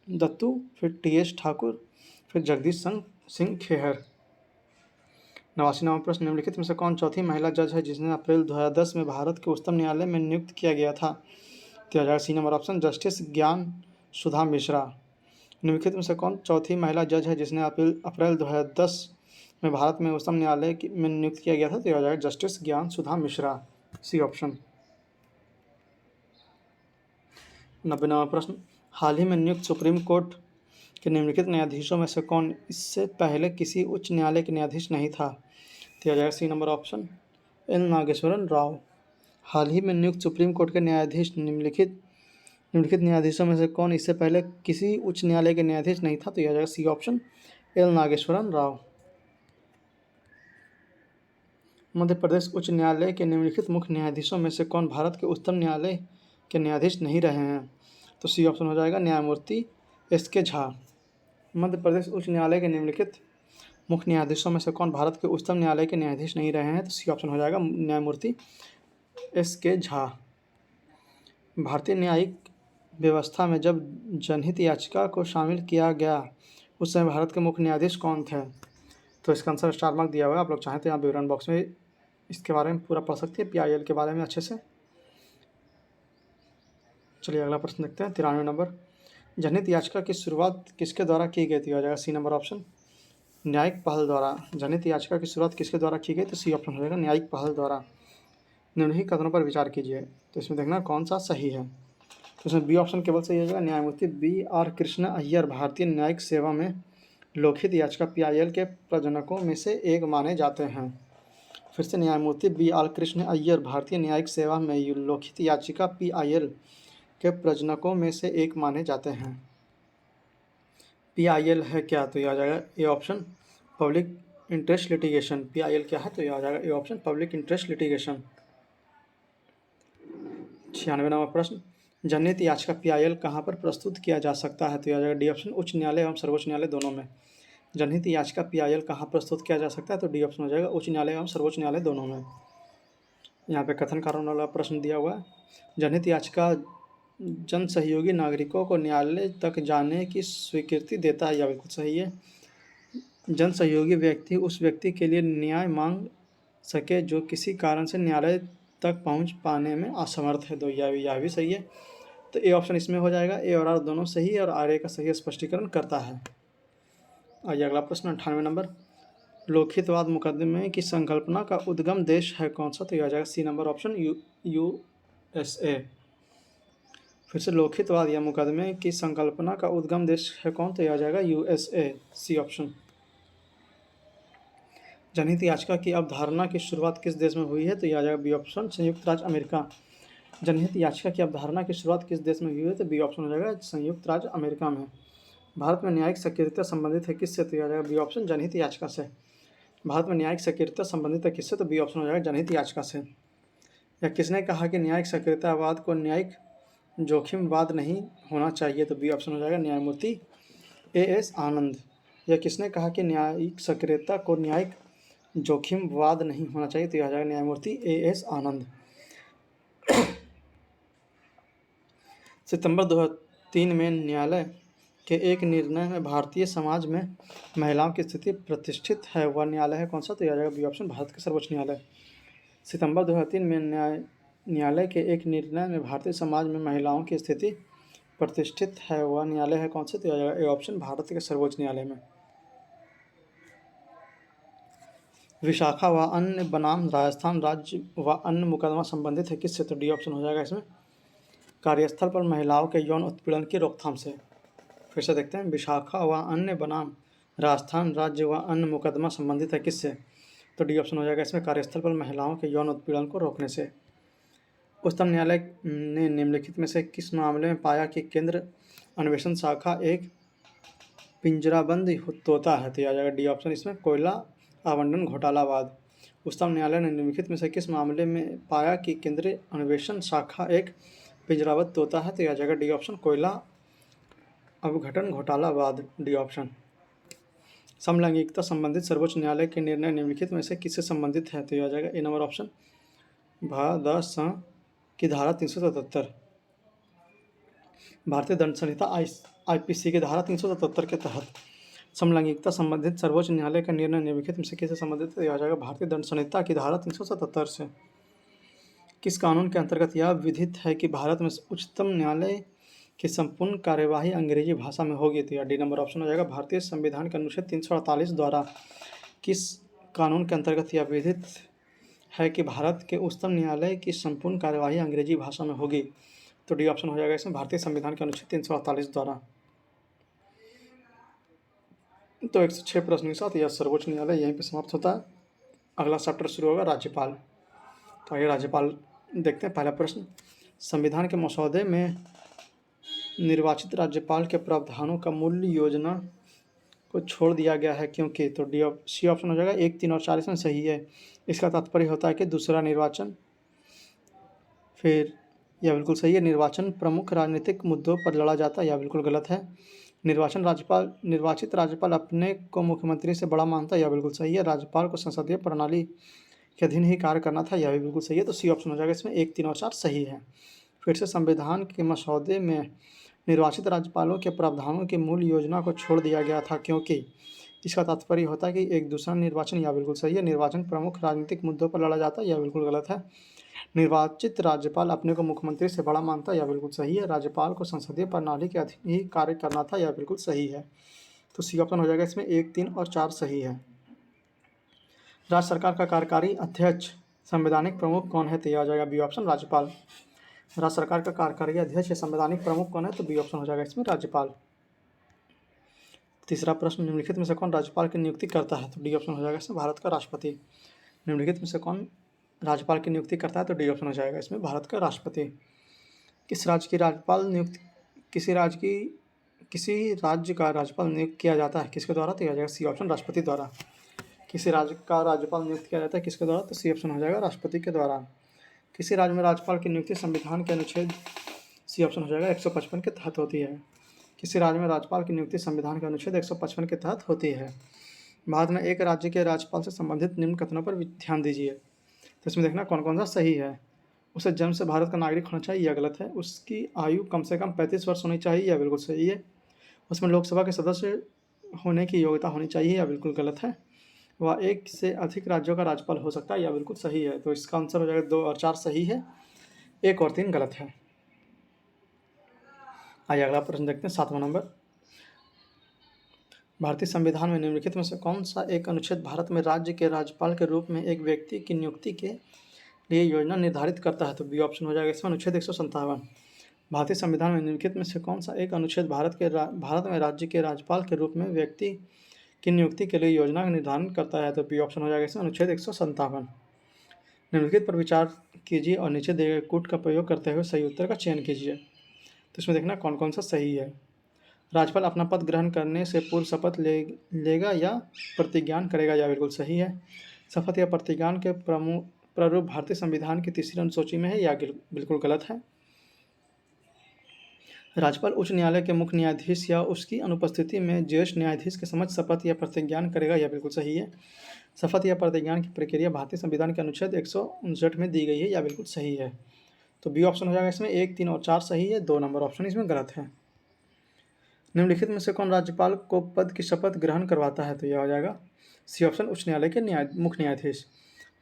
दत्तू, फिर TS ठाकुर, फिर जगदीश सिंह खेहर। 89 नंबर प्रश्न, निम्नलिखित में से कौन चौथी महिला जज है जिन्हें अप्रैल 2010 में भारत के उच्चतम न्यायालय में नियुक्त किया गया था? तो हो जाएगा सी नंबर ऑप्शन, जस्टिस ज्ञान सुधा मिश्रा। निम्नलिखित में से कौन चौथी महिला जज है जिसने अप्रैल 2010 में भारत में उच्चतम न्यायालय में नियुक्त किया गया था? तो हो जाएगा जस्टिस ज्ञान सुधा मिश्रा, सी ऑप्शन। 90 नंबर प्रश्न, हाल ही में नियुक्त सुप्रीम कोर्ट के निम्नलिखित न्यायाधीशों में से कौन इससे पहले किसी उच्च न्यायालय के न्यायाधीश नहीं था? तो हो जाएगा C number option, L Nageswaran Rao. हाल ही में नियुक्त सुप्रीम कोर्ट के न्यायाधीश निम्नलिखित न्यायाधीशों में से कौन इससे पहले किसी उच्च न्यायालय के न्यायाधीश नहीं था? तो यह हो जाएगा C option, L Nageswaran Rao. Madhya Pradesh उच्च न्यायालय के निम्नलिखित मुख्य न्यायाधीशों में से कौन भारत के उच्चतम न्यायालय के न्यायाधीश नहीं रहे हैं? तो सी ऑप्शन हो जाएगा न्यायमूर्ति SK झा। मध्य प्रदेश उच्च न्यायालय के निम्नलिखित मुख्य न्यायाधीशों में से कौन भारत के उच्चतम न्यायालय के न्यायाधीश नहीं रहे हैं? तो सी ऑप्शन हो जाएगा न्यायमूर्ति SK झा। भारतीय न्यायिक व्यवस्था में जब जनहित याचिका को शामिल किया गया उस समय भारत के मुख्य न्यायाधीश कौन थे? तो इसका आंसर स्टार मार्क दिया हुआ है, आप लोग चाहें तो यहाँ विवरण बॉक्स में इसके बारे में पूरा पढ़ सकते हैं, PIL के बारे में अच्छे से। चलिए अगला प्रश्न देखते हैं, 93 नंबर, जनहित याचिका की शुरुआत किसके द्वारा की गई थी? हो जाएगा सी नंबर ऑप्शन, न्यायिक पहल द्वारा। जनहित याचिका की शुरुआत किसके द्वारा की गई? तो सी ऑप्शन हो जाएगा न्यायिक पहल द्वारा। निम्नलिखित कथनों पर विचार कीजिए, तो इसमें देखना कौन सा सही है। तो इसमें बी ऑप्शन केवल सही हो जाएगा, न्यायमूर्ति BR कृष्ण अय्यर भारतीय न्यायिक सेवा में लोकहित याचिका PIL के प्रजनकों में से एक माने जाते हैं। फिर से न्यायमूर्ति BR कृष्ण अय्यर भारतीय न्यायिक सेवा में लोकहित याचिका PIL के प्रजनकों में से एक माने जाते हैं। PIL है क्या? तो यह आ जाएगा A option, public interest litigation. PIL क्या है? तो यह आ जाएगा A option, public interest litigation. 96 number प्रश्न, जनहित याचिका PIL कहाँ पर प्रस्तुत किया जा सकता है? तो यह आ जाएगा डी ऑप्शन, उच्च न्यायालय एवं सर्वोच्च न्यायालय दोनों में। जनहित याचिका PIL कहाँ प्रस्तुत किया जा सकता है? तो डी ऑप्शन हो जाएगा, उच्च न्यायालय एवं सर्वोच्च न्यायालय दोनों में। यहाँ पे कथन कारण वाला प्रश्न दिया हुआ है, जनहित याचिका जन सहयोगी नागरिकों को न्यायालय तक जाने की स्वीकृति देता है, यह बिल्कुल सही है। जन सहयोगी व्यक्ति उस व्यक्ति के लिए न्याय मांग सके जो किसी कारण से न्यायालय तक पहुंच पाने में असमर्थ है, तो यह भी सही है। तो ए ऑप्शन इसमें हो जाएगा, ए और आर दोनों सही है और आर ए का सही स्पष्टीकरण करता है। आइए अगला प्रश्न 98 नंबर, लोकहितवाद मुकदमे की संकल्पना का उद्गम देश है कौन सा? तो यह आ जाएगा सी नंबर ऑप्शन, USA। फिर से लोकहितवाद या मुकदमे की संकल्पना का उद्गम देश है कौन, तो यह आ जाएगा USA, सी ऑप्शन। जनहित याचिका की अवधारणा की शुरुआत किस देश में हुई है, तो यह आ जाएगा बी ऑप्शन, संयुक्त राज्य अमेरिका। जनहित याचिका की अवधारणा की शुरुआत किस देश में हुई है, तो बी ऑप्शन हो जाएगा संयुक्त राज्य अमेरिका में। भारत में न्यायिक सक्रियता संबंधित है किससे, तो यह आ जाएगा बी ऑप्शन, जनहित याचिका से। भारत में न्यायिक सक्रियता संबंधित है किससे, तो बी ऑप्शन हो जाएगा जनहित याचिका से। या किसने कहा कि न्यायिक सक्रियतावाद को न्यायिक जोखिमवाद नहीं होना चाहिए, तो बी ऑप्शन हो जाएगा न्यायमूर्ति AS आनंद। या किसने कहा कि न्यायिक सक्रियता को न्यायिक जोखिमवाद नहीं होना चाहिए, तो यह आ जाएगा न्यायमूर्ति AS आनंद। सितंबर 2003 में न्यायालय के एक निर्णय में भारतीय समाज में महिलाओं की स्थिति प्रतिष्ठित है, वह न्यायालय है कौन सा, तो यह आ जाएगा बी ऑप्शन, भारत का सर्वोच्च न्यायालय। सितंबर 2003 में न्यायालय के एक निर्णय में भारतीय समाज में महिलाओं की स्थिति प्रतिष्ठित है, वह न्यायालय है कौन सा, तो यह आ जाएगा ए ऑप्शन, भारत के सर्वोच्च न्यायालय में। विशाखा व अन्य बनाम राजस्थान राज्य व अन्य मुकदमा संबंधित है किससे, तो डी ऑप्शन हो जाएगा इसमें, कार्यस्थल पर महिलाओं के यौन उत्पीड़न की रोकथाम से। फिर से देखते हैं, विशाखा व अन्य बनाम राजस्थान राज्य व अन्य मुकदमा संबंधित है किससे, तो डी ऑप्शन हो जाएगा इसमें, कार्यस्थल पर महिलाओं के यौन उत्पीड़न को रोकने से। उच्चतम न्यायालय ने निम्नलिखित में से किस मामले में पाया कि केंद्र अन्वेषण शाखा एक पिंजराबंद तोता है, तो यह आ जाएगा डी ऑप्शन इसमें, कोयला आवंटन घोटालावाद। उच्चतम न्यायालय ने निम्नलिखित में से किस मामले में पाया कि केंद्रीय अन्वेषण शाखा एक पिंजराबंद तोता है, तो यह आ जाएगा डी ऑप्शन, कोयला अवघटन घोटालावाद, डी ऑप्शन। समलैंगिकता संबंधित सर्वोच्च न्यायालय के निर्णय निम्नलिखित में से किससे संबंधित है, तो यह आ जाएगा ए नंबर ऑप्शन, भ की धारा 377, भारतीय दंड संहिता IPC की धारा 377 के तहत समलैंगिकता संबंधित सर्वोच्च न्यायालय का निर्णय निम्नलिखित में से किससे संबंधित है, यह आ जाएगा भारतीय दंड संहिता की धारा 377 से। किस कानून के अंतर्गत यह विधित है कि भारत में उच्चतम न्यायालय की संपूर्ण कार्यवाही अंग्रेजी भाषा में होगी, तो यह डी नंबर ऑप्शन हो जाएगा, भारतीय संविधान के अनुच्छेद 348 द्वारा किस कानून के अंतर्गत यह विधित है कि भारत के उच्चतम न्यायालय की संपूर्ण कार्यवाही अंग्रेजी भाषा में होगी, तो डी ऑप्शन हो जाएगा इसमें, भारतीय संविधान के अनुच्छेद 348 द्वारा। तो 106 प्रश्न के साथ यह सर्वोच्च न्यायालय यहीं पर समाप्त होता है। अगला चैप्टर शुरू होगा राज्यपाल। तो आइए राज्यपाल देखते हैं। पहला प्रश्न, संविधान के मसौदे में निर्वाचित राज्यपाल के प्रावधानों का मूल योजना को छोड़ दिया गया है क्योंकि, तो सी ऑप्शन हो जाएगा, 1, 3 और 4 इसमें सही है। इसका तात्पर्य होता है कि दूसरा निर्वाचन, फिर यह बिल्कुल सही है, निर्वाचन प्रमुख राजनीतिक मुद्दों पर लड़ा जाता है, यह बिल्कुल गलत है। निर्वाचित राज्यपाल अपने को मुख्यमंत्री से बड़ा मानता है, यह बिल्कुल सही है। राज्यपाल को संसदीय प्रणाली के अधीन ही कार्य करना था, यह भी बिल्कुल सही है। तो सी ऑप्शन हो जाएगा इसमें, 1, 3 और 4 सही है। फिर से संविधान के मसौदे में निर्वाचित राज्यपालों के प्रावधानों की मूल योजना को छोड़ दिया गया था क्योंकि, इसका तात्पर्य होता है कि एक दूसरा निर्वाचन, यह बिल्कुल सही है। निर्वाचन प्रमुख राजनीतिक मुद्दों पर लड़ा जाता है, यह बिल्कुल गलत है। निर्वाचित राज्यपाल अपने को मुख्यमंत्री से बड़ा मानता है, यह बिल्कुल सही है। राज्यपाल को संसदीय प्रणाली के अधीन ही कार्य करना था, यह बिल्कुल सही है। तो सी ऑप्शन हो जाएगा इसमें, 1, 3 और 4 सही है। राज्य सरकार का कार्यकारी अध्यक्ष संवैधानिक प्रमुख कौन है, तो यह आ जाएगा बी ऑप्शन, राज्यपाल। राज्य सरकार का कार्यकारी अध्यक्ष या संवैधानिक प्रमुख कौन है, तो बी ऑप्शन हो जाएगा इसमें, राज्यपाल। तीसरा प्रश्न, निम्नलिखित में से कौन राज्यपाल की नियुक्ति करता है, तो डी ऑप्शन हो जाएगा इसमें, भारत का राष्ट्रपति। निम्नलिखित में से कौन राज्यपाल की नियुक्ति करता है, तो डी ऑप्शन हो जाएगा इसमें, भारत का राष्ट्रपति। किस राज्य की राज्यपाल नियुक्त किसी राज्य का राज्यपाल नियुक्त किया जाता है किसके द्वारा, तो यह आ जाएगा सी ऑप्शन, राष्ट्रपति द्वारा। किसी राज्य का राज्यपाल नियुक्त किया जाता है किसके द्वारा, तो सी ऑप्शन हो जाएगा, राष्ट्रपति के द्वारा। किसी राज्य में राज्यपाल की नियुक्ति संविधान के अनुच्छेद, सी ऑप्शन हो जाएगा, 155 के तहत होती है। किसी राज्य में राज्यपाल की नियुक्ति संविधान के अनुच्छेद 155 के तहत होती है। भारत में एक राज्य के राज्यपाल से संबंधित निम्न कथनों पर ध्यान दीजिए। तो इसमें देखना कौन कौन सा सही है। उसे जन्म से भारत का नागरिक होना चाहिए, यह गलत है। उसकी आयु कम से कम 35 वर्ष होनी चाहिए, यह बिल्कुल सही है। उसमें लोकसभा के सदस्य होने की योग्यता होनी चाहिए, यह बिल्कुल गलत है। वह एक से अधिक राज्यों का राज्यपाल हो सकता है, यह बिल्कुल सही है। तो इसका आंसर हो जाएगा 2 और 4 सही है, 1 और 3 गलत है। आइए अगला प्रश्न देखते हैं, 7वां नंबर। भारतीय संविधान में निम्नलिखित में से कौन सा एक अनुच्छेद भारत में राज्य के राज्यपाल के रूप में एक व्यक्ति की नियुक्ति के लिए योजना निर्धारित करता है, तो बी ऑप्शन हो जाएगा इसमें, अनुच्छेद 157। भारतीय संविधान में निम्नलिखित में से कौन सा एक अनुच्छेद भारत में राज्य के राज्यपाल के रूप में व्यक्ति की नियुक्ति के लिए योजना का निर्धारण करता है? तो बी ऑप्शन हो जाएगा इसमें अनुच्छेद 157। निम्नलिखित पर विचार कीजिए और नीचे दिए गए कूट का प्रयोग करते हुए सही उत्तर का चयन कीजिए। तो इसमें देखना कौन कौन सा सही है। राज्यपाल अपना पद ग्रहण करने से पूर्व शपथ लेगा या प्रतिज्ञान करेगा, यह बिल्कुल सही है। शपथ या प्रतिज्ञान के प्रारूप भारतीय संविधान की तीसरी अनुसूची में है, यह बिल्कुल गलत है। राज्यपाल उच्च न्यायालय के मुख्य न्यायाधीश या उसकी अनुपस्थिति में ज्येष्ठ न्यायाधीश के समक्ष शपथ या प्रतिज्ञान करेगा, यह बिल्कुल सही है। शपथ या प्रतिज्ञान की प्रक्रिया भारतीय संविधान के अनुच्छेद 159 में दी गई है, यह बिल्कुल सही है। तो बी ऑप्शन हो जाएगा इसमें 1, 3 और 4 सही है, 2 नंबर ऑप्शन इसमें गलत है। निम्नलिखित में से कौन राज्यपाल को पद की शपथ ग्रहण करवाता है? तो यह हो जाएगा सी ऑप्शन, उच्च न्यायालय के मुख्य न्यायाधीश।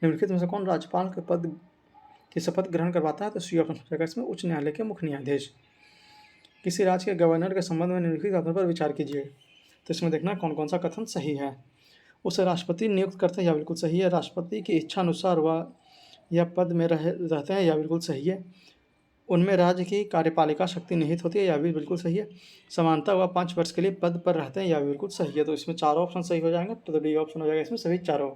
निम्नलिखित में से कौन राज्यपाल के पद की शपथ ग्रहण करवाता है? तो सी ऑप्शन हो जाएगा इसमें उच्च न्यायालय के मुख्य न्यायाधीश। किसी राज्य के गवर्नर के संबंध में निम्नलिखित कथनों पर विचार कीजिए। तो इसमें देखना कौन कौन सा कथन सही है। उसे राष्ट्रपति नियुक्त करते हैं, यह बिल्कुल सही है। राष्ट्रपति की इच्छा अनुसार वह यह पद में रहते हैं, यह बिल्कुल सही है। उनमें राज्य की कार्यपालिका शक्ति निहित होती है, यह भी बिल्कुल सही है। समानता वह 5 वर्ष के लिए पद पर रहते हैं, यह भी बिल्कुल सही है। तो इसमें चारों ऑप्शन सही हो जाएंगे, तो डी ऑप्शन हो जाएगा इसमें सभी चारों।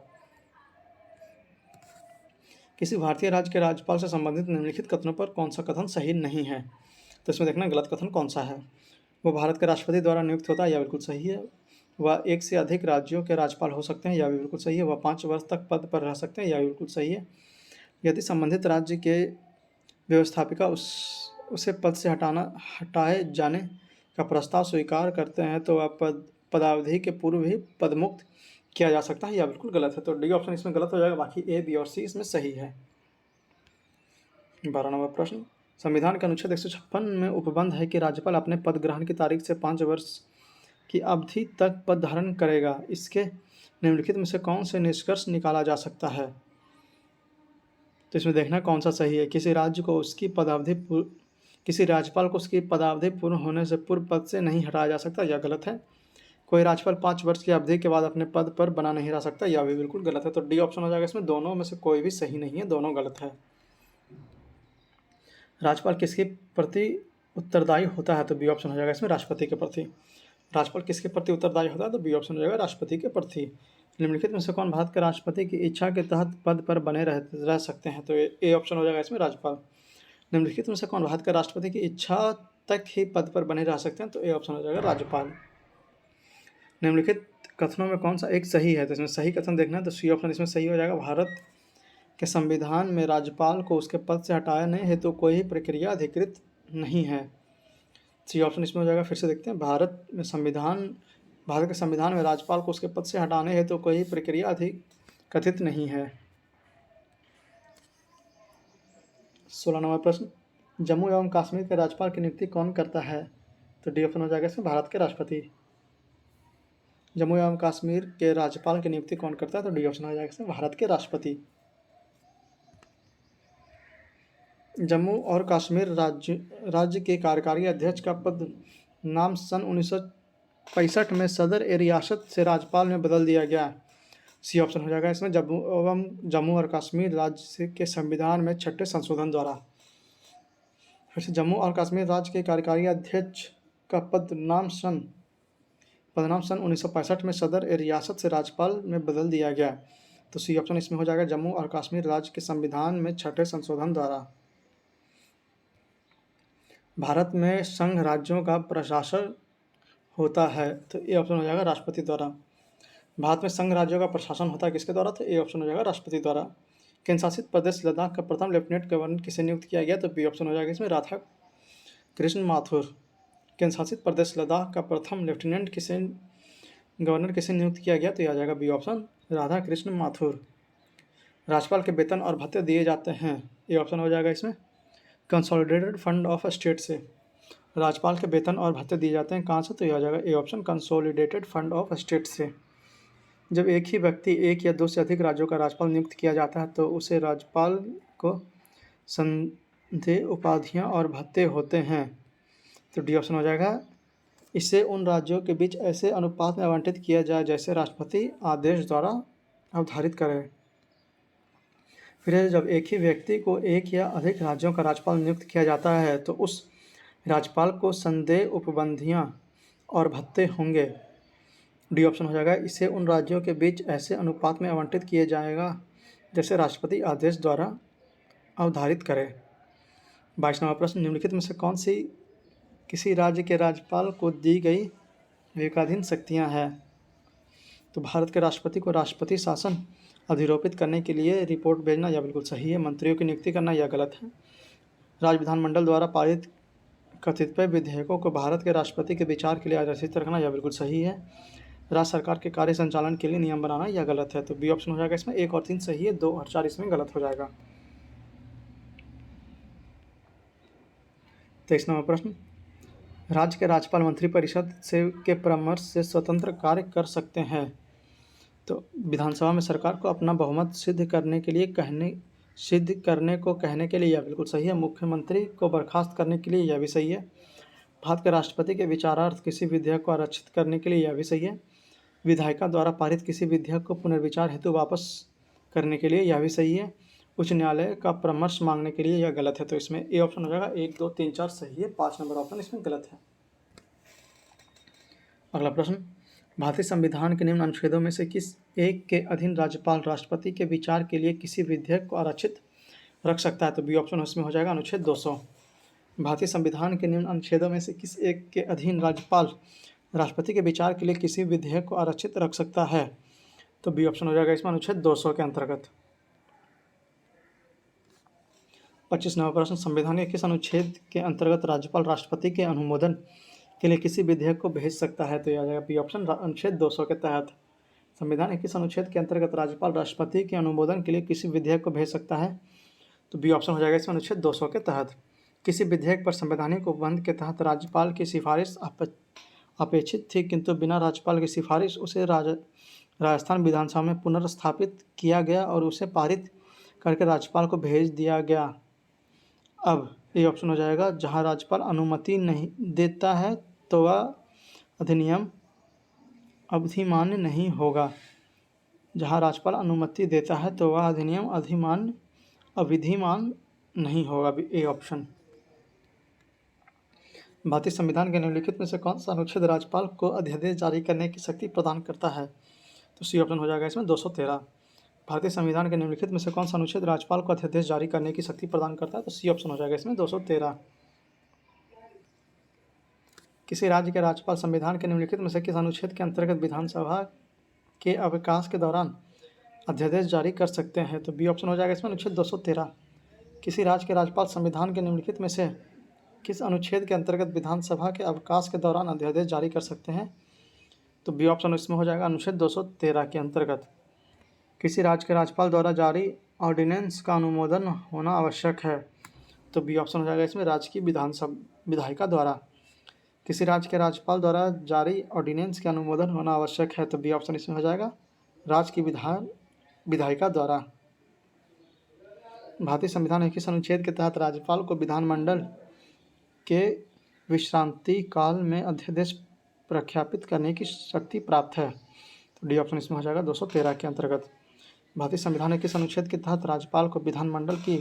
किसी भारतीय राज्य के राज्यपाल से संबंधित निम्नलिखित कथनों पर कौन सा कथन सही नहीं है? तो इसमें देखना गलत कथन कौन सा है। वो भारत के राष्ट्रपति द्वारा नियुक्त होता है, यह बिल्कुल सही है। वह एक से अधिक राज्यों के राज्यपाल हो सकते हैं, यह भी बिल्कुल सही है। वह 5 वर्ष तक पद पर रह सकते हैं, यह भी बिल्कुल सही है। यदि संबंधित राज्य के व्यवस्थापिका उसे पद से हटाए जाने का प्रस्ताव स्वीकार करते हैं तो वह पदावधि के पूर्व ही पदमुक्त किया जा सकता है, यह बिल्कुल गलत है। तो डी ऑप्शन इसमें गलत हो जाएगा, बाकी ए, बी और सी इसमें सही है। 12 नंबर प्रश्न, संविधान के अनुच्छेद 156 में उपबंध है कि राज्यपाल अपने पद ग्रहण की तारीख से 5 वर्ष की अवधि तक पद धारण करेगा। इसके निम्नलिखित में से कौन से निष्कर्ष निकाला जा सकता है? तो इसमें देखना कौन सा सही है। किसी राज्यपाल को उसकी पदावधि पूर्ण होने से पूर्व पद से नहीं हटाया जा सकता, यह गलत है। कोई राज्यपाल 5 वर्ष की अवधि के बाद अपने पद पर बना नहीं रह सकता, यह भी बिल्कुल गलत है। तो डी ऑप्शन हो जाएगा इसमें दोनों में से कोई भी सही नहीं है, दोनों गलत है। राज्यपाल किसके प्रति उत्तरदायी होता है? तो बी ऑप्शन हो जाएगा इसमें राष्ट्रपति के प्रति। राज्यपाल किसके प्रति उत्तरदायी होता है? तो बी ऑप्शन हो जाएगा राष्ट्रपति के प्रति। निम्नलिखित में से कौन भारत के राष्ट्रपति की इच्छा के तहत पद पर बने रह सकते हैं? तो ए ऑप्शन हो जाएगा इसमें राज्यपाल। निम्नलिखित में से कौन भारत के राष्ट्रपति की इच्छा तक ही पद पर बने रह सकते हैं? तो ए ऑप्शन हो जाएगा राज्यपाल। निम्नलिखित कथनों में कौन सा एक सही है? तो इसमें सही कथन देखना है, तो सी ऑप्शन इसमें सही हो जाएगा। भारत के संविधान में राज्यपाल को उसके पद से हटाने हेतु कोई ही प्रक्रिया अधिकृत नहीं है, सी ऑप्शन इसमें हो जाएगा। फिर से देखते हैं, भारत के संविधान में राज्यपाल को उसके पद से हटाने हेतु कोई प्रक्रिया कथित नहीं है। 16 नंबर प्रश्न, जम्मू एवं कश्मीर के राज्यपाल की नियुक्ति कौन करता है? तो डी ऑप्शन हो जाएगा इसमें भारत के राष्ट्रपति। जम्मू एवं कश्मीर के राज्यपाल की नियुक्ति कौन करता है? तो डी ऑप्शन हो जाएगा इसमें भारत के राष्ट्रपति। जम्मू और कश्मीर राज्य के कार्यकारी अध्यक्ष का पद नाम सन 1965 में सदर ए रियासत से राज्यपाल में बदल दिया गया, सी ऑप्शन हो जाएगा इसमें जम्मू और कश्मीर राज्य के संविधान में 6ठे संशोधन द्वारा। फिर से जम्मू और कश्मीर राज्य के कार्यकारी अध्यक्ष का पदनाम सन 1965 में सदर ए रियासत से राज्यपाल में बदल दिया गया, तो सी ऑप्शन इसमें हो जाएगा जम्मू और कश्मीर राज्य के संविधान में 6ठे संशोधन द्वारा। भारत में संघ राज्यों का प्रशासन होता है, तो ए ऑप्शन हो जाएगा राष्ट्रपति द्वारा। भारत में संघ राज्यों का प्रशासन होता है किसके द्वारा? तो ए ऑप्शन हो जाएगा राष्ट्रपति द्वारा। केंद्र शासित प्रदेश लद्दाख का प्रथम लेफ्टिनेंट गवर्नर किसे नियुक्त किया गया? तो बी ऑप्शन हो जाएगा इसमें राधा कृष्ण माथुर। केंद्र शासित प्रदेश लद्दाख का प्रथम लेफ्टिनेंट गवर्नर किसे नियुक्त किया गया? तो यह आ जाएगा बी ऑप्शन, राधा कृष्ण माथुर। राज्यपाल के वेतन और भत्ते दिए जाते हैं, ए ऑप्शन हो जाएगा इसमें कंसोलिडेटेड फंड ऑफ स्टेट से। राज्यपाल के वेतन और भत्ते दिए जाते हैं कहाँ से? तो यह आ जाएगा A option, consolidated fund of state से। जब एक ही व्यक्ति एक या 2 से अधिक राज्यों का राज्यपाल नियुक्त किया जाता है तो उसे राज्यपाल को संदेह उपाधियाँ और भत्ते होते हैं, तो डी ऑप्शन हो जाएगा। इसे उन राज्यों के बीच ऐसे अनुपात में आवंटित किया जाए जैसे राष्ट्रपति आदेश द्वारा अवधारित करे। फिर जब एक ही व्यक्ति को एक या अधिक राज्यों का राज्यपाल नियुक्त किया जाता है तो उस राज्यपाल को संदेह उपबंधियाँ और भत्ते होंगे। डी ऑप्शन हो जाएगा, इसे उन राज्यों के बीच ऐसे अनुपात में आवंटित किया जाएगा जैसे राष्ट्रपति आदेश द्वारा अवधारित करे। 22वां नंबर प्रश्न, निम्नलिखित में से कौन सी किसी राज्य के राज्यपाल को दी गई विवेकाधीन शक्तियाँ हैं? तो भारत के राष्ट्रपति को राष्ट्रपति शासन अधिरोपित करने के लिए रिपोर्ट भेजना, यह बिल्कुल सही है। मंत्रियों की नियुक्ति करना, यह गलत है। राज्य विधानमंडल द्वारा पारित कतिपय विधेयकों को भारत के राष्ट्रपति के विचार के लिए आरक्षित रखना, यह बिल्कुल सही है। राज्य सरकार के कार्य संचालन के लिए नियम बनाना, यह गलत है। तो बी ऑप्शन हो जाएगा इसमें। 1 और 3 सही है, 2 और 4 इसमें गलत हो जाएगा। 23 नंबर प्रश्न, राज्य के राज्यपाल मंत्रिपरिषद से के परामर्श से स्वतंत्र कार्य कर सकते हैं। तो विधानसभा में सरकार को अपना बहुमत सिद्ध करने को कहने के लिए यह बिल्कुल सही है। मुख्यमंत्री को बर्खास्त करने के लिए यह भी सही है। भारत के राष्ट्रपति के विचारार्थ किसी विधेयक को आरक्षित करने के लिए यह भी सही है। विधायिका द्वारा पारित किसी विधेयक को पुनर्विचार हेतु वापस करने के लिए यह भी सही है। उच्च न्यायालय का परामर्श मांगने के लिए यह गलत है। तो इसमें ए ऑप्शन हो जाएगा। 1, 2, 3, 4 सही है, 5 नंबर ऑप्शन इसमें गलत है। अगला प्रश्न, भारतीय संविधान के निम्न अनुच्छेदों में से किस एक के अधीन राज्यपाल राष्ट्रपति के विचार के लिए किसी विधेयक को आरक्षित रख सकता है? तो बी ऑप्शन इसमें हो जाएगा अनुच्छेद 200। भारतीय संविधान के निम्न अनुच्छेदों में से किस एक के अधीन राज्यपाल राष्ट्रपति के विचार के लिए किसी विधेयक को आरक्षित रख सकता है? तो बी ऑप्शन हो जाएगा इसमें अनुच्छेद 200 के अंतर्गत। 25 नंबर प्रश्न, संविधान के किस अनुच्छेद के अंतर्गत राज्यपाल राष्ट्रपति के अनुमोदन के लिए किसी विधेयक को भेज सकता है? तो यह आ जाएगा बी ऑप्शन अनुच्छेद 200 के तहत। संविधान के किस अनुच्छेद के अंतर्गत राज्यपाल राष्ट्रपति के अनुमोदन के लिए किसी विधेयक को भेज सकता है? तो बी ऑप्शन हो जाएगा इसमें अनुच्छेद 200 के तहत। किसी विधेयक पर संवैधानिक उपबंध के तहत राज्यपाल की सिफारिश अपेक्षित थी, किंतु बिना राज्यपाल की सिफारिश उसे राजस्थान विधानसभा में पुनर्स्थापित किया गया और उसे पारित करके राज्यपाल को भेज दिया गया। अब ये ऑप्शन हो जाएगा, जहां राज्यपाल अनुमति नहीं देता है तो वह अधिनियम अवधिमान्य नहीं होगा। जहां राज्यपाल अनुमति देता है तो वह अधिनियम अविधिमान नहीं होगा। A option. भारतीय संविधान के निम्नलिखित में से कौन सा अनुच्छेद राज्यपाल को अध्यादेश जारी करने की शक्ति प्रदान करता है? तो सी ऑप्शन हो जाएगा इसमें 213। भारतीय संविधान के निम्नलिखित में से कौन सा अनुच्छेद राज्यपाल को अध्यादेश जारी करने की शक्ति प्रदान करता है? तो सी ऑप्शन हो जाएगा इसमें 213। किसी राज्य के राज्यपाल संविधान के निम्नलिखित में से किस अनुच्छेद के अंतर्गत विधानसभा के अवकाश के दौरान अध्यादेश जारी कर सकते हैं? तो बी ऑप्शन हो जाएगा इसमें अनुच्छेद 213। किसी राज्य के राज्यपाल संविधान के निम्नलिखित में से किस अनुच्छेद के अंतर्गत विधानसभा के अवकाश के दौरान अध्यादेश जारी कर सकते हैं? तो बी ऑप्शन इसमें हो जाएगा अनुच्छेद 213 के अंतर्गत। किसी राज्य के राज्यपाल द्वारा जारी ऑर्डिनेंस का अनुमोदन होना आवश्यक है? तो बी ऑप्शन हो जाएगा इसमें राज्य की विधायिका द्वारा। किसी राज्य के राज्यपाल द्वारा जारी ऑर्डिनेंस का अनुमोदन होना आवश्यक है? तो बी ऑप्शन इसमें हो जाएगा राज्य की विधायिका द्वारा। भारतीय संविधान के किस अनुच्छेद के तहत राज्यपाल को विधानमंडल के विश्रांति काल में अध्यादेश प्रख्यापित करने की शक्ति प्राप्त है? तो डी ऑप्शन इसमें हो जाएगा 213 के अंतर्गत। भारतीय संविधान के किस अनुच्छेद के तहत राज्यपाल को विधानमंडल की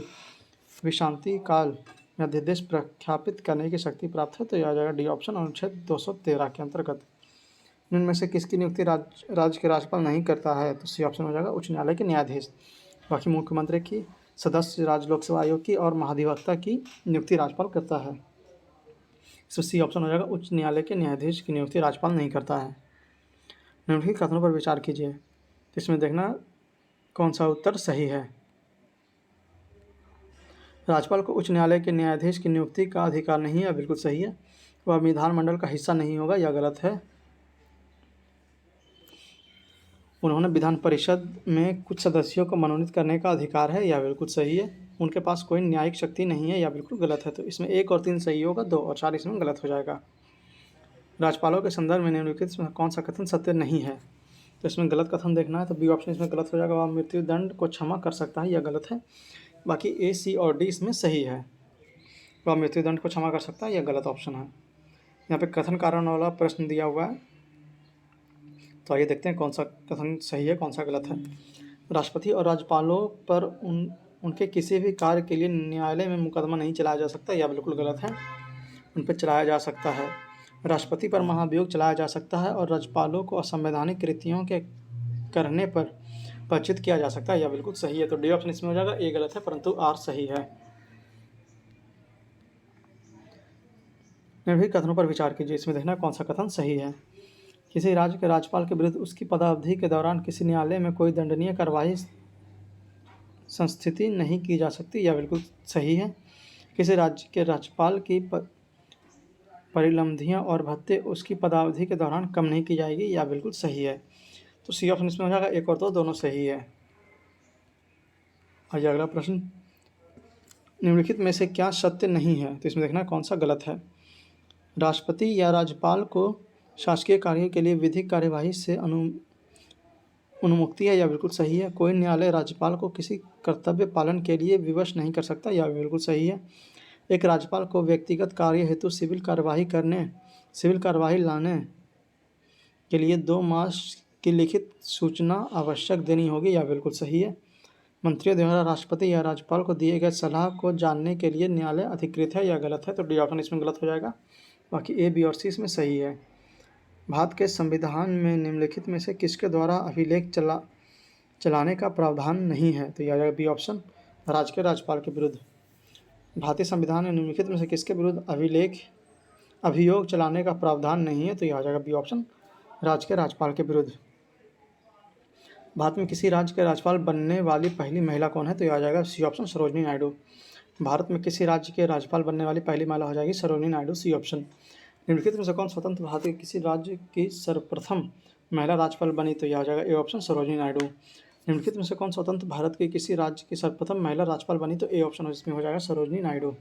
विश्रांति काल में अध्यादेश प्रख्यापित करने की शक्ति प्राप्त है? तो यह आ जाएगा डी ऑप्शन अनुच्छेद 213 के अंतर्गत। इनमें में से किसकी नियुक्ति राज्य के राज्यपाल नहीं करता है? तो सी ऑप्शन हो जाएगा उच्च न्यायालय के न्यायाधीश। बाकी मुख्यमंत्री की, सदस्य राज्य लोक सेवा आयोग की और महाधिवक्ता की नियुक्ति राज्यपाल करता है। तो सी ऑप्शन हो जाएगा उच्च न्यायालय के न्यायाधीश की नियुक्ति राज्यपाल नहीं करता है। निम्नलिखित कथनों पर विचार कीजिए, तो इसमें देखना कौन सा उत्तर सही है। राज्यपाल को उच्च न्यायालय के न्यायाधीश की नियुक्ति का अधिकार नहीं है, बिल्कुल सही है। वह विधानमंडल का हिस्सा नहीं होगा, यह गलत है। उन्होंने विधान परिषद में कुछ सदस्यों को मनोनीत करने का अधिकार है, यह बिल्कुल सही है। उनके पास कोई न्यायिक शक्ति नहीं है, यह बिल्कुल गलत है। तो इसमें 1 और 3 सही होगा, 2 और 4 इसमें गलत हो जाएगा। राज्यपालों के संदर्भ में निम्नलिखित इसमें कौन सा कथन सत्य नहीं है? तो इसमें गलत कथन देखना है, तो बी ऑप्शन इसमें गलत हो जाएगा। वह मृत्युदंड को क्षमा कर सकता है, यह गलत है। बाकी ए, सी और डी इसमें सही है। वह मृत्युदंड को क्षमा कर सकता है, यह गलत ऑप्शन है। यहाँ पे कथन कारण वाला प्रश्न दिया हुआ है, तो आइए देखते हैं कौन सा कथन सही है, कौन सा गलत है। राष्ट्रपति और राज्यपालों पर उनके किसी भी कार्य के लिए न्यायालय में मुकदमा नहीं चलाया जा सकता, यह बिल्कुल गलत है। उन पर चलाया जा सकता है। राष्ट्रपति पर महाभियोग चलाया जा सकता है और राज्यपालों को असंवैधानिक कृतियों के करने पर पदच्युत किया जा सकता है। यह बिल्कुल सही है। तो डी ऑप्शन इसमें हो जाएगा। ए गलत है परंतु आर सही है। निम्नलिखित कथनों पर विचार कीजिए। इसमें देखना कौन सा कथन सही है। किसी राज्य के राज्यपाल के विरुद्ध उसकी पदावधि के दौरान किसी न्यायालय में कोई दंडनीय कार्रवाई संस्थिति नहीं की जा सकती। यह बिल्कुल सही है। किसी राज्य के राज्यपाल की परिलब्धियां और भत्ते उसकी पदावधि के दौरान कम नहीं की जाएगी। यह बिल्कुल सही है। तो सी ऑप्शन इसमें हो जाएगा। एक और दो दोनों सही है। आइए अगला प्रश्न। निम्नलिखित में से क्या सत्य नहीं है। तो इसमें देखना कौन सा गलत है। राष्ट्रपति या राज्यपाल को शासकीय कार्यों के लिए विधिक कार्यवाही से अनुमुक्ति है। यह बिल्कुल सही है। कोई न्यायालय राज्यपाल को किसी कर्तव्य पालन के लिए विवश नहीं कर सकता। यह बिल्कुल सही है। एक राज्यपाल को व्यक्तिगत कार्य हेतु सिविल कार्यवाही लाने के लिए 2 मास की लिखित सूचना आवश्यक देनी होगी। यह बिल्कुल सही है। मंत्रियों द्वारा राष्ट्रपति या राज्यपाल को दिए गए सलाह को जानने के लिए न्यायालय अधिकृत है। यह गलत है। तो डी ऑप्शन इसमें गलत हो जाएगा। बाकी ए, बी और सी इसमें सही है। भारत के संविधान में निम्नलिखित में से किसके द्वारा अभिलेख चलाने का प्रावधान नहीं है। तो यह आ जाएगा बी ऑप्शन। राज्य के राज्यपाल के विरुद्ध। भारतीय संविधान में निम्नलिखित में से किसके विरुद्ध अभियोग चलाने का प्रावधान नहीं है। तो यह आ जाएगा बी ऑप्शन। राज्य के राज्यपाल के विरुद्ध। भारत में किसी राज्य के राज्यपाल बनने वाली पहली महिला कौन है। तो यह आ जाएगा सी ऑप्शन, सरोजिनी नायडू। भारत में किसी राज्य के राज्यपाल बनने वाली पहली महिला हो जाएगी सरोजिनी नायडू। C option. निम्नलिखित में से कौन स्वतंत्र भारत के किसी राज्य की सर्वप्रथम महिला राज्यपाल बनी। तो यह आ जाएगा ए ऑप्शन, सरोजिनी नायडू। निम्नलिखित में से कौन स्वतंत्र भारत के किसी राज्य की सर्वप्रथम महिला राज्यपाल बनी। तो ए ऑप्शन इसमें हो जाएगा, सरोजिनी नायडू।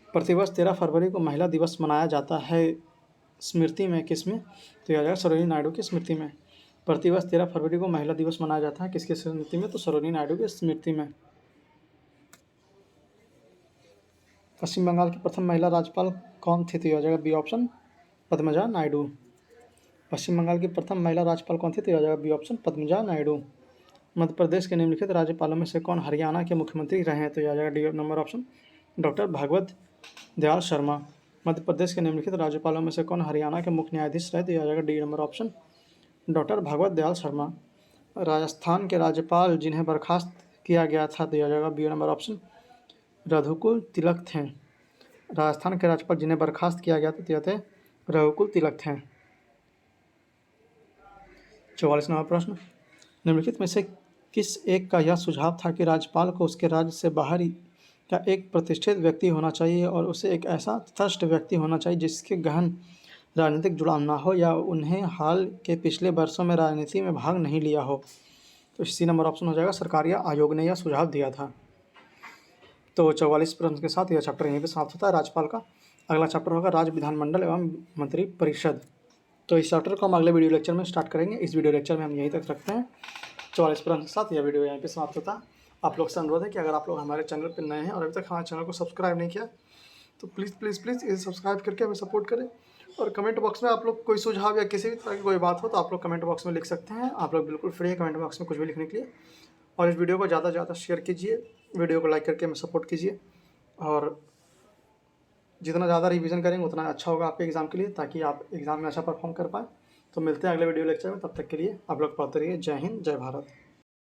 प्रतिवर्ष 13 फरवरी को महिला दिवस मनाया जाता है स्मृति में किसमें। तो यह आ जाएगा सरोजिनी नायडू की स्मृति में। प्रतिवर्ष 13 फरवरी को महिला दिवस मनाया जाता है किसकी स्मृति में। तो सरोजिनी नायडू की स्मृति में। पश्चिम बंगाल की प्रथम महिला राज्यपाल कौन थी। तो यह आ जाएगा बी ऑप्शन, पद्मजा नायडू। पश्चिम बंगाल की प्रथम महिला राज्यपाल कौन थी। तो यह आ जाएगा बी ऑप्शन, पद्मजा नायडू। मध्य प्रदेश के निम्नलिखित राज्यपालों में से कौन हरियाणा के मुख्यमंत्री रहे हैं। तो यह आ जाएगा D number option, doctor Bhagwat Dayal Sharma. Madhya Pradesh के निम्नलिखित राज्यपालों में से कौन हरियाणा के मुख्य न्यायाधीश रहे। तो यह आ जाएगा D number option, doctor Bhagwat Dayal Sharma. Rajasthan के राज्यपाल जिन्हें बर्खास्त किया गया था। तो यह आ जाएगा बी नंबर ऑप्शन, रघुकुल तिलक थे। राजस्थान के राज्यपाल जिन्हें बर्खास्त किया गया था तो यह थे रघुकुल तिलक थे। 44 नंबर प्रश्न। निम्नलिखित में से किस एक का यह सुझाव था कि राज्यपाल को उसके राज्य से बाहर का एक प्रतिष्ठित व्यक्ति होना चाहिए और उसे एक ऐसा तटस्थ व्यक्ति होना चाहिए जिसके गहन राजनीतिक जुड़ाव ना हो या उन्हें हाल के पिछले वर्षों में राजनीति में भाग नहीं लिया हो। तो सी नंबर ऑप्शन हो जाएगा, सरकारी आयोग ने यह सुझाव दिया था। तो 44 प्रश्न के साथ यह चैप्टर यहीं पे समाप्त होता है राज्यपाल का। अगला चैप्टर होगा राज्य विधानमंडल एवं मंत्री परिषद। तो इस चैप्टर को हम अगले वीडियो लेक्चर में स्टार्ट करेंगे। इस वीडियो लेक्चर में हम यहीं तक रखते हैं। 44 प्रश्न के साथ यह वीडियो यहीं पे समाप्त होता है। आप लोग से अनुरोध है कि अगर आप लोग हमारे चैनल पर नए हैं और अभी तक हमारे चैनल को सब्सक्राइब नहीं किया तो प्लीज़ प्लीज़ प्लीज़ इसे सब्सक्राइब करके हमें सपोर्ट करें। और कमेंट बॉक्स में आप लोग कोई सुझाव या किसी भी तरह की कोई बात हो तो आप लोग कमेंट बॉक्स में लिख सकते हैं। आप लोग बिल्कुल फ्री है कमेंट बॉक्स में कुछ भी लिखने के लिए। और इस वीडियो को ज़्यादा से ज़्यादा शेयर कीजिए, वीडियो को लाइक करके हमें सपोर्ट कीजिए। और जितना ज़्यादा रिवीजन करेंगे उतना अच्छा होगा आपके एग्ज़ाम के लिए, ताकि आप एग्ज़ाम में अच्छा परफॉर्म कर पाएँ। तो मिलते हैं अगले वीडियो लेक्चर में। तब तक के लिए आप लोग पढ़ते रहिए। जय हिंद, जय भारत।